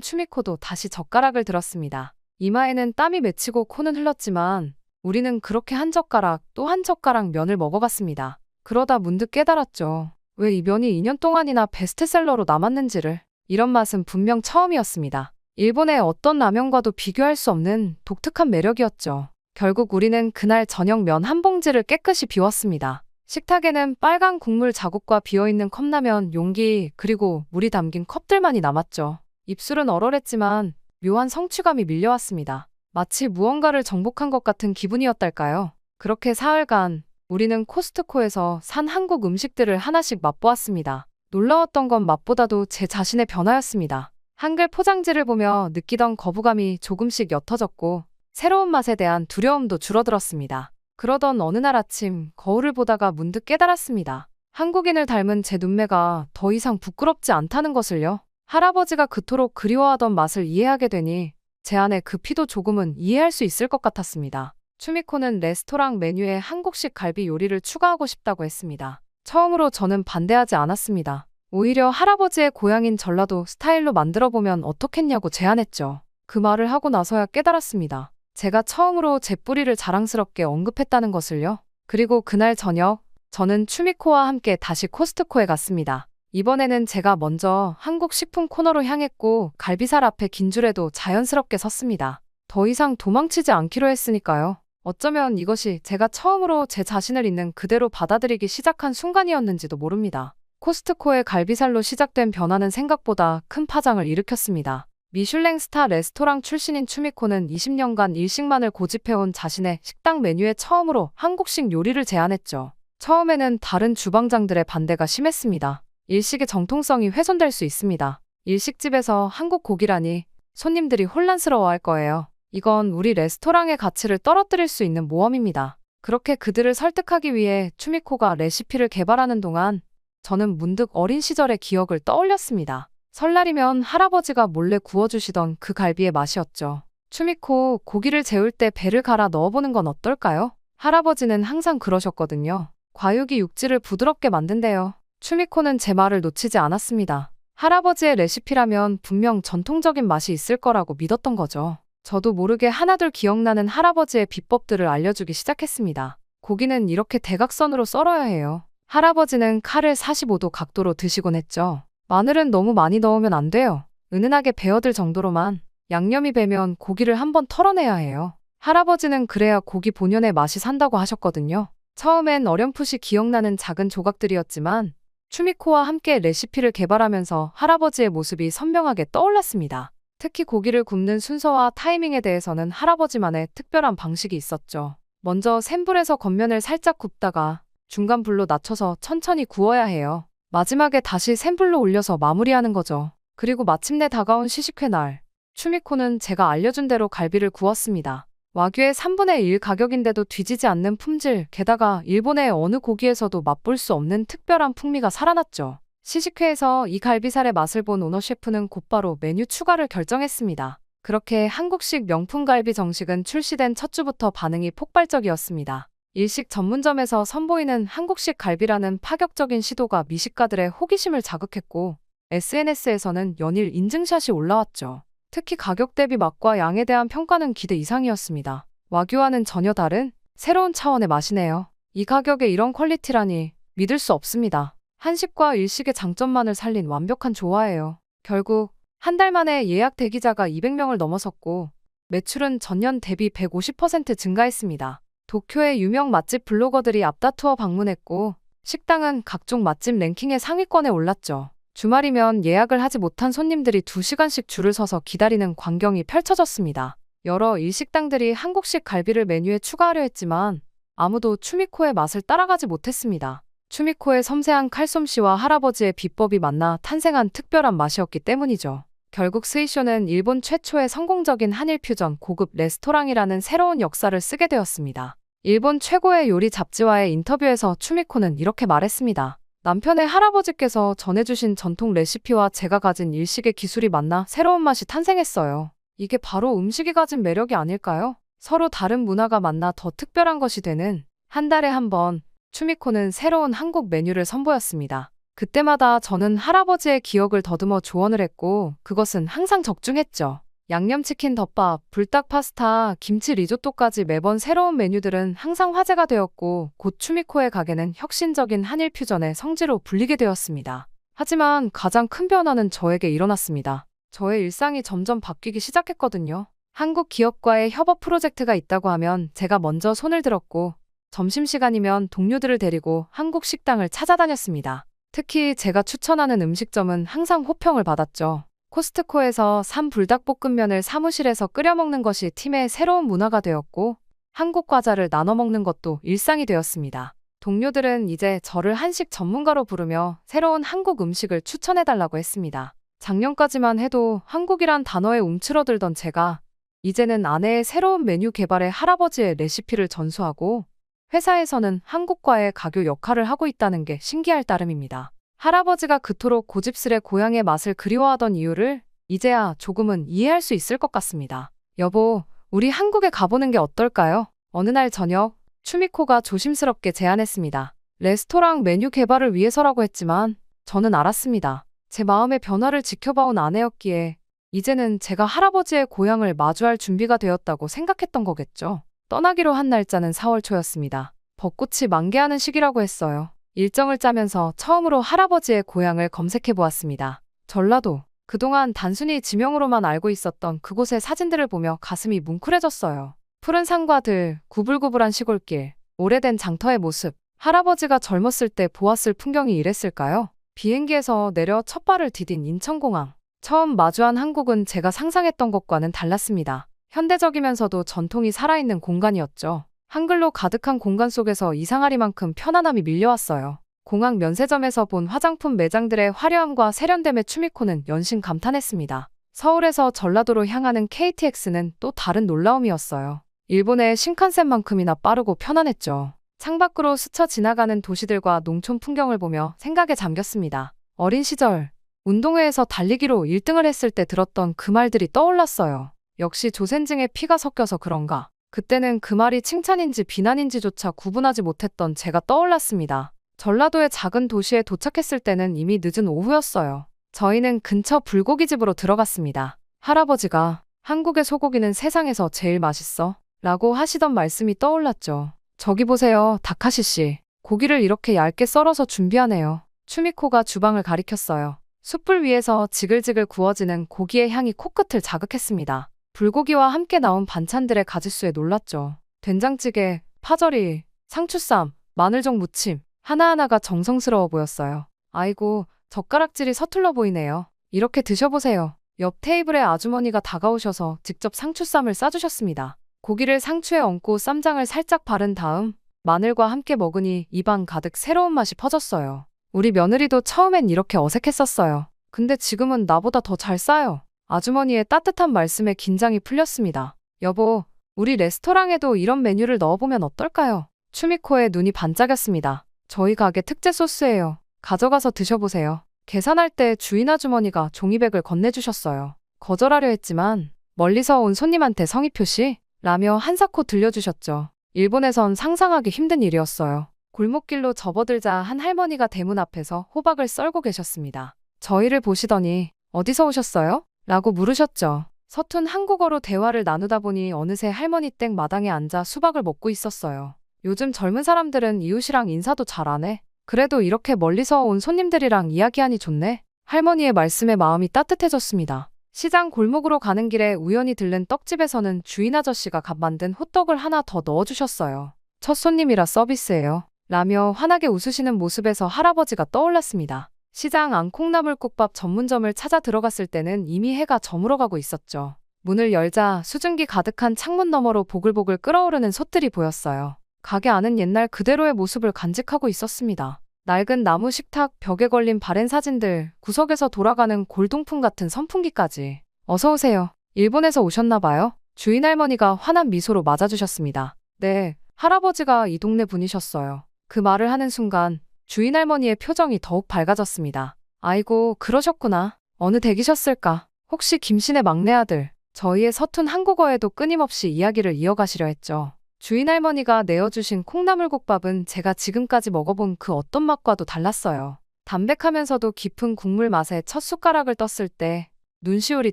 S1: 추미코도 다시 젓가락을 들었습니다. 이마에는 땀이 맺히고 코는 흘렀지만 우리는 그렇게 한 젓가락 또 한 젓가락 면을 먹어갔습니다. 그러다 문득 깨달았죠. 왜 이 면이 2년 동안이나 베스트셀러로 남았는지를. 이런 맛은 분명 처음이었습니다. 일본의 어떤 라면과도 비교할 수 없는 독특한 매력이었죠. 결국 우리는 그날 저녁 면 한 봉지를 깨끗이 비웠습니다. 식탁에는 빨간 국물 자국과 비어있는 컵라면, 용기, 그리고 물이 담긴 컵들만이 남았죠. 입술은 얼얼했지만 묘한 성취감이 밀려왔습니다. 마치 무언가를 정복한 것 같은 기분이었달까요? 그렇게 사흘간 우리는 코스트코에서 산 한국 음식들을 하나씩 맛보았습니다. 놀라웠던 건 맛보다도 제 자신의 변화였습니다. 한글 포장지를 보며 느끼던 거부감이 조금씩 옅어졌고 새로운 맛에 대한 두려움도 줄어들었습니다. 그러던 어느 날 아침 거울을 보다가 문득 깨달았습니다. 한국인을 닮은 제 눈매가 더 이상 부끄럽지 않다는 것을요. 할아버지가 그토록 그리워하던 맛을 이해하게 되니 제 안에 그 피도 조금은 이해할 수 있을 것 같았습니다. 추미코는 레스토랑 메뉴에 한국식 갈비 요리를 추가하고 싶다고 했습니다. 처음으로 저는 반대하지 않았습니다. 오히려 할아버지의 고향인 전라도 스타일로 만들어보면 어떻겠냐고 제안했죠. 그 말을 하고 나서야 깨달았습니다. 제가 처음으로 제 뿌리를 자랑스럽게 언급했다는 것을요. 그리고 그날 저녁 저는 추미코와 함께 다시 코스트코에 갔습니다. 이번에는 제가 먼저 한국 식품 코너로 향했고 갈비살 앞에 긴 줄에도 자연스럽게 섰습니다. 더 이상 도망치지 않기로 했으니까요. 어쩌면 이것이 제가 처음으로 제 자신을 있는 그대로 받아들이기 시작한 순간이었는지도 모릅니다. 코스트코의 갈비살로 시작된 변화는 생각보다 큰 파장을 일으켰습니다. 미슐랭 스타 레스토랑 출신인 추미코는 20년간 일식만을 고집해온 자신의 식당 메뉴에 처음으로 한국식 요리를 제안했죠. 처음에는 다른 주방장들의 반대가 심했습니다. 일식의 정통성이 훼손될 수 있습니다. 일식집에서 한국 고기라니 손님들이 혼란스러워할 거예요. 이건 우리 레스토랑의 가치를 떨어뜨릴 수 있는 모험입니다. 그렇게 그들을 설득하기 위해 추미코가 레시피를 개발하는 동안 저는 문득 어린 시절의 기억을 떠올렸습니다. 설날이면 할아버지가 몰래 구워주시던 그 갈비의 맛이었죠. 추미코, 고기를 재울 때 배를 갈아 넣어보는 건 어떨까요? 할아버지는 항상 그러셨거든요. 과육이 육질을 부드럽게 만든대요. 추미코는 제 말을 놓치지 않았습니다. 할아버지의 레시피라면 분명 전통적인 맛이 있을 거라고 믿었던 거죠. 저도 모르게 하나둘 기억나는 할아버지의 비법들을 알려주기 시작했습니다. 고기는 이렇게 대각선으로 썰어야 해요. 할아버지는 칼을 45도 각도로 드시곤 했죠. 마늘은 너무 많이 넣으면 안 돼요. 은은하게 베어들 정도로만. 양념이 배면 고기를 한번 털어내야 해요. 할아버지는 그래야 고기 본연의 맛이 산다고 하셨거든요. 처음엔 어렴풋이 기억나는 작은 조각들이었지만 추미코와 함께 레시피를 개발하면서 할아버지의 모습이 선명하게 떠올랐습니다. 특히 고기를 굽는 순서와 타이밍에 대해서는 할아버지만의 특별한 방식이 있었죠. 먼저 센 불에서 겉면을 살짝 굽다가 중간 불로 낮춰서 천천히 구워야 해요. 마지막에 다시 센 불로 올려서 마무리하는 거죠. 그리고 마침내 다가온 시식회 날. 추미코는 제가 알려준 대로 갈비를 구웠습니다. 와규의 3분의 1 가격인데도 뒤지지 않는 품질, 게다가 일본의 어느 고기에서도 맛볼 수 없는 특별한 풍미가 살아났죠. 시식회에서 이 갈비살의 맛을 본 오너 셰프는 곧바로 메뉴 추가를 결정했습니다. 그렇게 한국식 명품 갈비 정식은 출시된 첫 주부터 반응이 폭발적이었습니다. 일식 전문점에서 선보이는 한국식 갈비라는 파격적인 시도가 미식가들의 호기심을 자극했고 SNS에서는 연일 인증샷이 올라왔죠. 특히 가격 대비 맛과 양에 대한 평가는 기대 이상이었습니다. 와규와는 전혀 다른 새로운 차원의 맛이네요. 이 가격에 이런 퀄리티라니 믿을 수 없습니다. 한식과 일식의 장점만을 살린 완벽한 조화예요. 결국 한 달 만에 예약 대기자가 200명을 넘어섰고 매출은 전년 대비 150% 증가했습니다. 도쿄의 유명 맛집 블로거들이 앞다투어 방문했고 식당은 각종 맛집 랭킹의 상위권에 올랐죠. 주말이면 예약을 하지 못한 손님들이 2시간씩 줄을 서서 기다리는 광경이 펼쳐졌습니다. 여러 일식당들이 한국식 갈비를 메뉴에 추가하려 했지만 아무도 추미코의 맛을 따라가지 못했습니다. 추미코의 섬세한 칼솜씨와 할아버지의 비법이 만나 탄생한 특별한 맛이었기 때문이죠. 결국 스이쇼는 일본 최초의 성공적인 한일 퓨전 고급 레스토랑이라는 새로운 역사를 쓰게 되었습니다. 일본 최고의 요리 잡지와의 인터뷰에서 추미코는 이렇게 말했습니다. 남편의 할아버지께서 전해주신 전통 레시피와 제가 가진 일식의 기술이 만나 새로운 맛이 탄생했어요. 이게 바로 음식이 가진 매력이 아닐까요? 서로 다른 문화가 만나 더 특별한 것이 되는 한 달에 한 번 추미코는 새로운 한국 메뉴를 선보였습니다. 그때마다 저는 할아버지의 기억을 더듬어 조언을 했고 그것은 항상 적중했죠. 양념치킨 덮밥, 불닭 파스타, 김치 리조또까지 매번 새로운 메뉴들은 항상 화제가 되었고 곧 추미코의 가게는 혁신적인 한일 퓨전의 성지로 불리게 되었습니다. 하지만 가장 큰 변화는 저에게 일어났습니다. 저의 일상이 점점 바뀌기 시작했거든요. 한국 기업과의 협업 프로젝트가 있다고 하면 제가 먼저 손을 들었고 점심시간이면 동료들을 데리고 한국 식당을 찾아다녔습니다. 특히 제가 추천하는 음식점은 항상 호평을 받았죠. 코스트코에서 산 불닭볶음면을 사무실에서 끓여 먹는 것이 팀의 새로운 문화가 되었고 한국 과자를 나눠 먹는 것도 일상이 되었습니다. 동료들은 이제 저를 한식 전문가로 부르며 새로운 한국 음식을 추천해달라고 했습니다. 작년까지만 해도 한국이란 단어에 움츠러들던 제가 이제는 아내의 새로운 메뉴 개발에 할아버지의 레시피를 전수하고 회사에서는 한국과의 가교 역할을 하고 있다는 게 신기할 따름입니다. 할아버지가 그토록 고집스레 고향의 맛을 그리워하던 이유를 이제야 조금은 이해할 수 있을 것 같습니다. 여보, 우리 한국에 가보는 게 어떨까요? 어느 날 저녁, 추미코가 조심스럽게 제안했습니다. 레스토랑 메뉴 개발을 위해서라고 했지만 저는 알았습니다. 제 마음의 변화를 지켜봐온 아내였기에 이제는 제가 할아버지의 고향을 마주할 준비가 되었다고 생각했던 거겠죠. 떠나기로 한 날짜는 4월 초였습니다. 벚꽃이 만개하는 시기라고 했어요. 일정을 짜면서 처음으로 할아버지의 고향을 검색해 보았습니다. 전라도. 그동안 단순히 지명으로만 알고 있었던 그곳의 사진들을 보며 가슴이 뭉클해졌어요. 푸른 산과 들, 구불구불한 시골길, 오래된 장터의 모습. 할아버지가 젊었을 때 보았을 풍경이 이랬을까요? 비행기에서 내려 첫 발을 디딘 인천공항. 처음 마주한 한국은 제가 상상했던 것과는 달랐습니다. 현대적이면서도 전통이 살아있는 공간이었죠. 한글로 가득한 공간 속에서 이상하리만큼 편안함이 밀려왔어요. 공항 면세점에서 본 화장품 매장들의 화려함과 세련됨에 추미코는 연신 감탄했습니다. 서울에서 전라도로 향하는 KTX는 또 다른 놀라움이었어요. 일본의 신칸센만큼이나 빠르고 편안했죠. 창밖으로 스쳐 지나가는 도시들과 농촌 풍경을 보며 생각에 잠겼습니다. 어린 시절, 운동회에서 달리기로 1등을 했을 때 들었던 그 말들이 떠올랐어요. 역시 조센증에 피가 섞여서 그런가. 그때는 그 말이 칭찬인지 비난인지조차 구분하지 못했던 제가 떠올랐습니다. 전라도의 작은 도시에 도착했을 때는 이미 늦은 오후였어요. 저희는 근처 불고기집으로 들어갔습니다. 할아버지가 한국의 소고기는 세상에서 제일 맛있어 라고 하시던 말씀이 떠올랐죠. 저기 보세요, 다카시 씨. 고기를 이렇게 얇게 썰어서 준비하네요. 추미코가 주방을 가리켰어요. 숯불 위에서 지글지글 구워지는 고기의 향이 코끝을 자극했습니다. 불고기와 함께 나온 반찬들의 가짓수에 놀랐죠. 된장찌개, 파절이, 상추쌈, 마늘종 무침 하나하나가 정성스러워 보였어요. 아이고, 젓가락질이 서툴러 보이네요. 이렇게 드셔보세요. 옆 테이블에 아주머니가 다가오셔서 직접 상추쌈을 싸주셨습니다. 고기를 상추에 얹고 쌈장을 살짝 바른 다음 마늘과 함께 먹으니 입안 가득 새로운 맛이 퍼졌어요. 우리 며느리도 처음엔 이렇게 어색했었어요. 근데 지금은 나보다 더 잘 싸요. 아주머니의 따뜻한 말씀에 긴장이 풀렸습니다. 여보, 우리 레스토랑에도 이런 메뉴를 넣어보면 어떨까요? 추미코의 눈이 반짝였습니다. 저희 가게 특제 소스예요. 가져가서 드셔보세요. 계산할 때 주인 아주머니가 종이백을 건네주셨어요. 거절하려 했지만 멀리서 온 손님한테 성의 표시? 라며 한사코 들려주셨죠. 일본에선 상상하기 힘든 일이었어요. 골목길로 접어들자 한 할머니가 대문 앞에서 호박을 썰고 계셨습니다. 저희를 보시더니 어디서 오셨어요? 라고 물으셨죠. 서툰 한국어로 대화를 나누다 보니 어느새 할머니 댁 마당에 앉아 수박을 먹고 있었어요. 요즘 젊은 사람들은 이웃이랑 인사도 잘 안 해. 그래도 이렇게 멀리서 온 손님들이랑 이야기하니 좋네. 할머니의 말씀에 마음이 따뜻해졌습니다. 시장 골목으로 가는 길에 우연히 들른 떡집에서는 주인 아저씨가 갓 만든 호떡을 하나 더 넣어주셨어요. 첫 손님이라 서비스예요. 라며 환하게 웃으시는 모습에서 할아버지가 떠올랐습니다. 시장 안 콩나물국밥 전문점을 찾아 들어갔을 때는 이미 해가 저물어가고 있었죠. 문을 열자 수증기 가득한 창문 너머로 보글보글 끓어오르는 솥들이 보였어요. 가게 안은 옛날 그대로의 모습을 간직하고 있었습니다. 낡은 나무 식탁, 벽에 걸린 바랜 사진들, 구석에서 돌아가는 골동품 같은 선풍기까지. 어서 오세요. 일본에서 오셨나 봐요. 주인 할머니가 환한 미소로 맞아주셨습니다. 네, 할아버지가 이 동네 분이셨어요. 그 말을 하는 순간 주인 할머니의 표정이 더욱 밝아졌습니다. 아이고, 그러셨구나. 어느 댁이셨을까? 혹시 김씨네 막내 아들. 저희의 서툰 한국어에도 끊임없이 이야기를 이어가시려 했죠. 주인 할머니가 내어주신 콩나물국밥은 제가 지금까지 먹어본 그 어떤 맛과도 달랐어요. 담백하면서도 깊은 국물 맛에 첫 숟가락을 떴을 때 눈시울이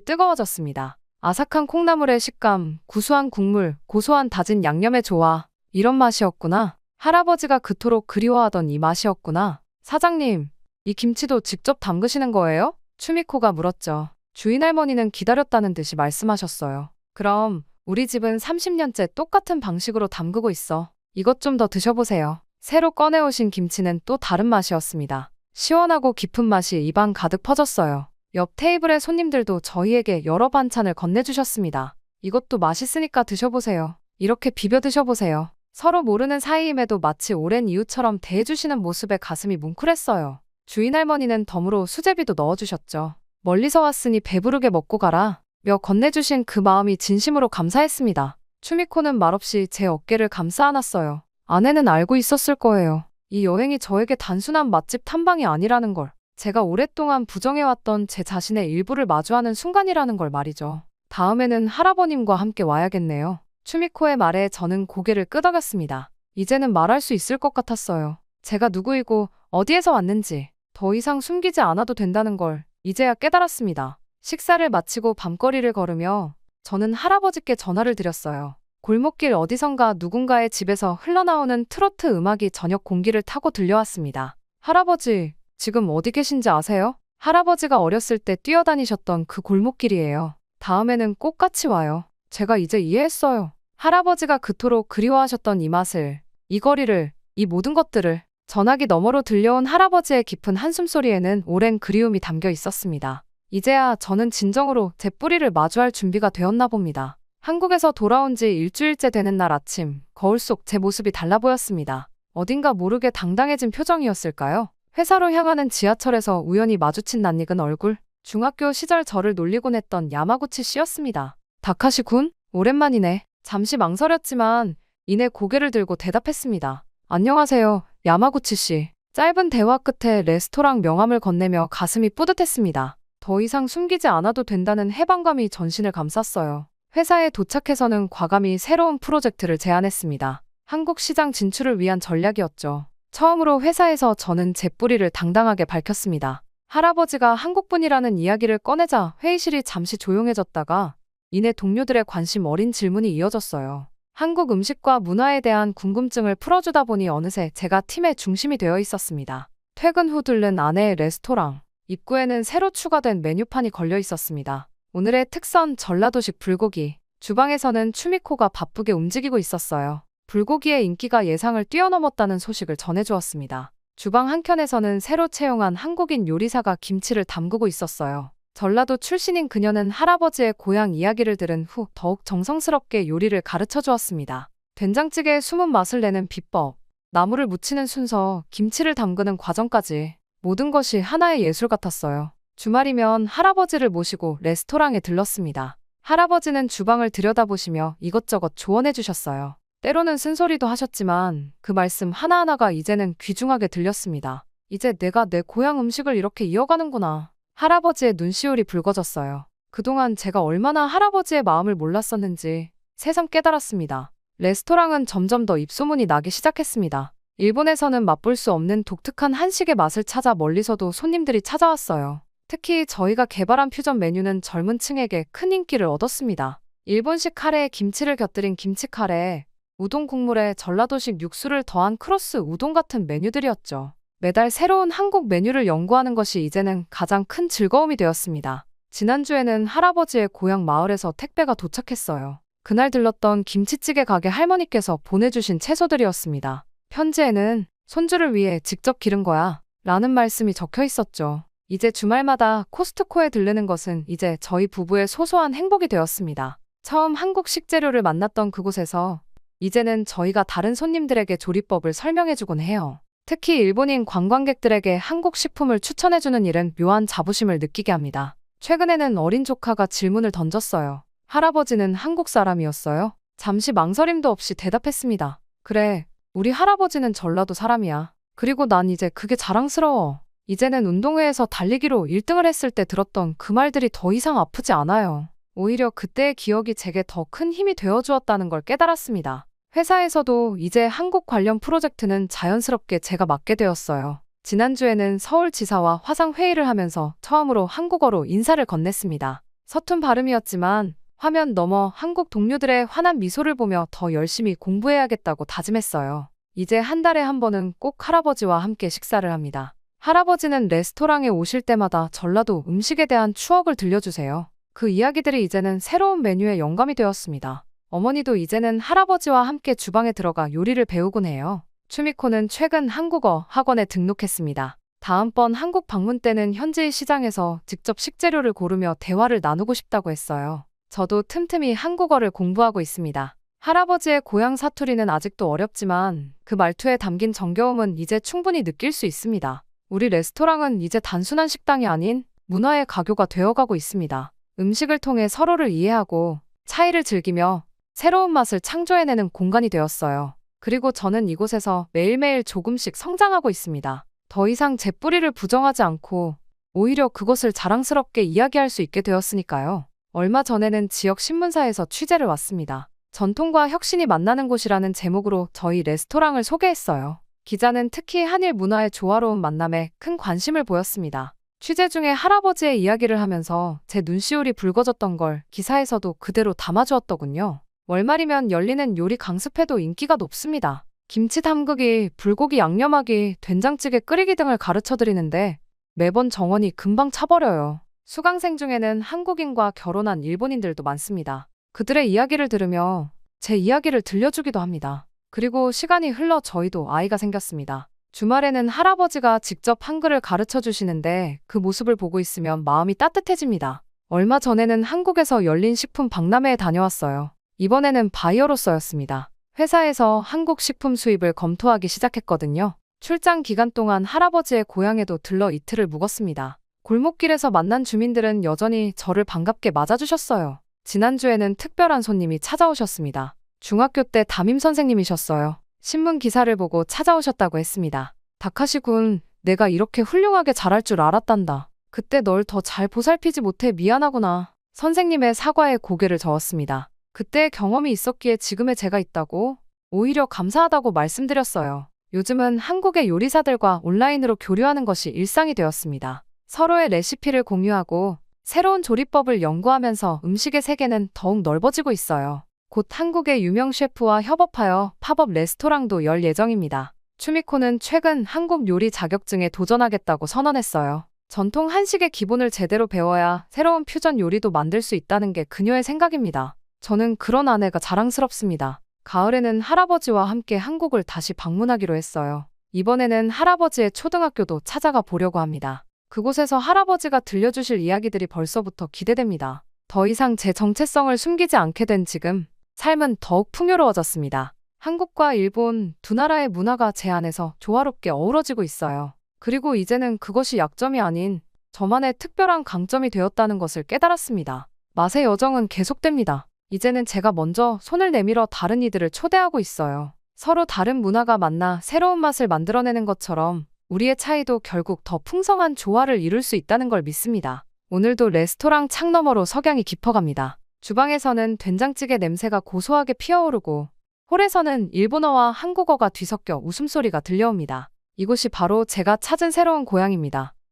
S1: 뜨거워졌습니다. 아삭한 콩나물의 식감, 구수한 국물, 고소한 다진 양념의 조화. 이런 맛이었구나. 할아버지가 그토록 그리워하던 이 맛이었구나. 사장님, 이 김치도 직접 담그시는 거예요? 추미코가 물었죠. 주인 할머니는 기다렸다는 듯이 말씀하셨어요. 그럼 우리 집은 30년째 똑같은 방식으로 담그고 있어. 이것 좀 더 드셔보세요. 새로 꺼내오신 김치는 또 다른 맛이었습니다. 시원하고 깊은 맛이 입안 가득 퍼졌어요. 옆 테이블의 손님들도 저희에게 여러 반찬을 건네주셨습니다. 이것도 맛있으니까 드셔보세요. 이렇게 비벼 드셔보세요. 서로 모르는 사이임에도 마치 오랜 이웃처럼 대해주시는 모습에 가슴이 뭉클했어요. 주인 할머니는 덤으로 수제비도 넣어주셨죠. 멀리서 왔으니 배부르게 먹고 가라. 며 건네주신 그 마음이 진심으로 감사했습니다. 추미코는 말없이 제 어깨를 감싸 안았어요. 아내는 알고 있었을 거예요. 이 여행이 저에게 단순한 맛집 탐방이 아니라는 걸. 제가 오랫동안 부정해왔던 제 자신의 일부를 마주하는 순간이라는 걸 말이죠. 다음에는 할아버님과 함께 와야겠네요. 추미코의 말에 저는 고개를 끄덕였습니다. 이제는 말할 수 있을 것 같았어요. 제가 누구이고 어디에서 왔는지 더 이상 숨기지 않아도 된다는 걸 이제야 깨달았습니다. 식사를 마치고 밤거리를 걸으며 저는 할아버지께 전화를 드렸어요. 골목길 어디선가 누군가의 집에서 흘러나오는 트로트 음악이 저녁 공기를 타고 들려왔습니다. 할아버지, 지금 어디 계신지 아세요? 할아버지가 어렸을 때 뛰어다니셨던 그 골목길이에요. 다음에는 꼭 같이 와요. 제가 이제 이해했어요. 할아버지가 그토록 그리워하셨던 이 맛을, 이 거리를, 이 모든 것들을. 전화기 너머로 들려온 할아버지의 깊은 한숨소리에는 오랜 그리움이 담겨 있었습니다. 이제야 저는 진정으로 제 뿌리를 마주할 준비가 되었나 봅니다. 한국에서 돌아온 지 일주일째 되는 날 아침, 거울 속 제 모습이 달라 보였습니다. 어딘가 모르게 당당해진 표정이었을까요? 회사로 향하는 지하철에서 우연히 마주친 낯익은 얼굴, 중학교 시절 저를 놀리곤 했던 야마구치 씨였습니다. 다카시 군? 오랜만이네. 잠시 망설였지만 이내 고개를 들고 대답했습니다. 안녕하세요, 야마구치 씨. 짧은 대화 끝에 레스토랑 명함을 건네며 가슴이 뿌듯했습니다. 더 이상 숨기지 않아도 된다는 해방감이 전신을 감쌌어요. 회사에 도착해서는 과감히 새로운 프로젝트를 제안했습니다. 한국 시장 진출을 위한 전략이었죠. 처음으로 회사에서 저는 제 뿌리를 당당하게 밝혔습니다. 할아버지가 한국분이라는 이야기를 꺼내자 회의실이 잠시 조용해졌다가 이내 동료들의 관심 어린 질문이 이어졌어요. 한국 음식과 문화에 대한 궁금증을 풀어주다 보니 어느새 제가 팀의 중심이 되어 있었습니다. 퇴근 후 들른 아내의 레스토랑. 입구에는 새로 추가된 메뉴판이 걸려 있었습니다. 오늘의 특선 전라도식 불고기. 주방에서는 추미코가 바쁘게 움직이고 있었어요. 불고기의 인기가 예상을 뛰어넘었다는 소식을 전해주었습니다. 주방 한켠에서는 새로 채용한 한국인 요리사가 김치를 담그고 있었어요. 전라도 출신인 그녀는 할아버지의 고향 이야기를 들은 후 더욱 정성스럽게 요리를 가르쳐 주었습니다. 된장찌개의 숨은 맛을 내는 비법, 나물을 무치는 순서, 김치를 담그는 과정까지 모든 것이 하나의 예술 같았어요. 주말이면 할아버지를 모시고 레스토랑에 들렀습니다. 할아버지는 주방을 들여다보시며 이것저것 조언해 주셨어요. 때로는 쓴소리도 하셨지만 그 말씀 하나하나가 이제는 귀중하게 들렸습니다. 이제 내가 내 고향 음식을 이렇게 이어가는구나. 할아버지의 눈시울이 붉어졌어요. 그동안 제가 얼마나 할아버지의 마음을 몰랐었는지 새삼 깨달았습니다. 레스토랑은 점점 더 입소문이 나기 시작했습니다. 일본에서는 맛볼 수 없는 독특한 한식의 맛을 찾아 멀리서도 손님들이 찾아왔어요. 특히 저희가 개발한 퓨전 메뉴는 젊은 층에게 큰 인기를 얻었습니다. 일본식 카레에 김치를 곁들인 김치 카레, 우동 국물에 전라도식 육수를 더한 크로스 우동 같은 메뉴들이었죠. 매달 새로운 한국 메뉴를 연구하는 것이 이제는 가장 큰 즐거움이 되었습니다. 지난주에는 할아버지의 고향 마을에서 택배가 도착했어요. 그날 들렀던 김치찌개 가게 할머니께서 보내주신 채소들이었습니다. 편지에는 손주를 위해 직접 기른 거야 라는 말씀이 적혀 있었죠. 이제 주말마다 코스트코에 들르는 것은 이제 저희 부부의 소소한 행복이 되었습니다. 처음 한국 식재료를 만났던 그곳에서 이제는 저희가 다른 손님들에게 조리법을 설명해주곤 해요. 특히 일본인 관광객들에게 한국 식품을 추천해주는 일은 묘한 자부심을 느끼게 합니다. 최근에는 어린 조카가 질문을 던졌어요. 할아버지는 한국 사람이었어요? 잠시 망설임도 없이 대답했습니다. 그래, 우리 할아버지는 전라도 사람이야. 그리고 난 이제 그게 자랑스러워. 이제는 운동회에서 달리기로 1등을 했을 때 들었던 그 말들이 더 이상 아프지 않아요. 오히려 그때의 기억이 제게 더 큰 힘이 되어주었다는 걸 깨달았습니다. 회사에서도 이제 한국 관련 프로젝트는 자연스럽게 제가 맡게 되었어요. 지난주에는 서울지사와 화상회의를 하면서 처음으로 한국어로 인사를 건넸습니다. 서툰 발음이었지만 화면 너머 한국 동료들의 환한 미소를 보며 더 열심히 공부해야겠다고 다짐했어요. 이제 한 달에 한 번은 꼭 할아버지와 함께 식사를 합니다. 할아버지는 레스토랑에 오실 때마다 전라도 음식에 대한 추억을 들려주세요. 그 이야기들이 이제는 새로운 메뉴의 영감이 되었습니다. 어머니도 이제는 할아버지와 함께 주방에 들어가 요리를 배우곤 해요. 추미코는 최근 한국어 학원에 등록했습니다. 다음번 한국 방문 때는 현지 시장에서 직접 식재료를 고르며 대화를 나누고 싶다고 했어요. 저도 틈틈이 한국어를 공부하고 있습니다. 할아버지의 고향 사투리는 아직도 어렵지만 그 말투에 담긴 정겨움은 이제 충분히 느낄 수 있습니다. 우리 레스토랑은 이제 단순한 식당이 아닌 문화의 가교가 되어가고 있습니다. 음식을 통해 서로를 이해하고 차이를 즐기며 새로운 맛을 창조해내는 공간이 되었어요. 그리고 저는 이곳에서 매일매일 조금씩 성장하고 있습니다. 더 이상 제 뿌리를 부정하지 않고 오히려 그것을 자랑스럽게 이야기할 수 있게 되었으니까요. 얼마 전에는 지역 신문사에서 취재를 왔습니다. 전통과 혁신이 만나는 곳이라는 제목으로 저희 레스토랑을 소개했어요. 기자는 특히 한일 문화의 조화로운 만남에 큰 관심을 보였습니다. 취재 중에 할아버지의 이야기를 하면서 제 눈시울이 붉어졌던 걸 기사에서도 그대로 담아주었더군요. 월말이면 열리는 요리 강습회도 인기가 높습니다. 김치 담그기, 불고기 양념하기, 된장찌개 끓이기 등을 가르쳐드리는데 매번 정원이 금방 차버려요. 수강생 중에는 한국인과 결혼한 일본인들도 많습니다. 그들의 이야기를 들으며 제 이야기를 들려주기도 합니다. 그리고 시간이 흘러 저희도 아이가 생겼습니다. 주말에는 할아버지가 직접 한글을 가르쳐 주시는데 그 모습을 보고 있으면 마음이 따뜻해집니다. 얼마 전에는 한국에서 열린 식품 박람회에 다녀왔어요. 이번에는 바이어로서였습니다. 회사에서 한국 식품 수입을 검토하기 시작했거든요. 출장 기간 동안 할아버지의 고향에도 들러 이틀을 묵었습니다. 골목길에서 만난 주민들은 여전히 저를 반갑게 맞아주셨어요. 지난주에는 특별한 손님이 찾아오셨습니다. 중학교 때 담임 선생님이셨어요. 신문 기사를 보고 찾아오셨다고 했습니다. 다카시 군, 내가 이렇게 훌륭하게 잘할 줄 알았단다. 그때 널 더 잘 보살피지 못해 미안하구나. 선생님의 사과에 고개를 저었습니다. 그때의 경험이 있었기에 지금의 제가 있다고 오히려 감사하다고 말씀드렸어요. 요즘은 한국의 요리사들과 온라인으로 교류하는 것이 일상이 되었습니다. 서로의 레시피를 공유하고 새로운 조리법을 연구하면서 음식의 세계는 더욱 넓어지고 있어요. 곧 한국의 유명 셰프와 협업하여 팝업 레스토랑도 열 예정입니다. 추미코는 최근 한국 요리 자격증에 도전하겠다고 선언했어요. 전통 한식의 기본을 제대로 배워야 새로운 퓨전 요리도 만들 수 있다는 게 그녀의 생각입니다. 저는 그런 아내가 자랑스럽습니다. 가을에는 할아버지와 함께 한국을 다시 방문하기로 했어요. 이번에는 할아버지의 초등학교도 찾아가 보려고 합니다. 그곳에서 할아버지가 들려주실 이야기들이 벌써부터 기대됩니다. 더 이상 제 정체성을 숨기지 않게 된 지금 삶은 더욱 풍요로워졌습니다. 한국과 일본 두 나라의 문화가 제 안에서 조화롭게 어우러지고 있어요. 그리고 이제는 그것이 약점이 아닌 저만의 특별한 강점이 되었다는 것을 깨달았습니다. 맛의 여정은 계속됩니다. 이제는 제가 먼저 손을 내밀어 다른 이들을 초대하고 있어요. 서로 다른 문화가 만나 새로운 맛을 만들어내는 것처럼 우리의 차이도 결국 더 풍성한 조화를 이룰 수 있다는 걸 믿습니다. 오늘도 레스토랑 창너머로 석양이 깊어갑니다. 주방에서는 된장찌개 냄새가 고소하게 피어오르고 홀에서는 일본어와 한국어가 뒤섞여 웃음소리가 들려옵니다. 이곳이 바로 제가 찾은 새로운 고향입니다.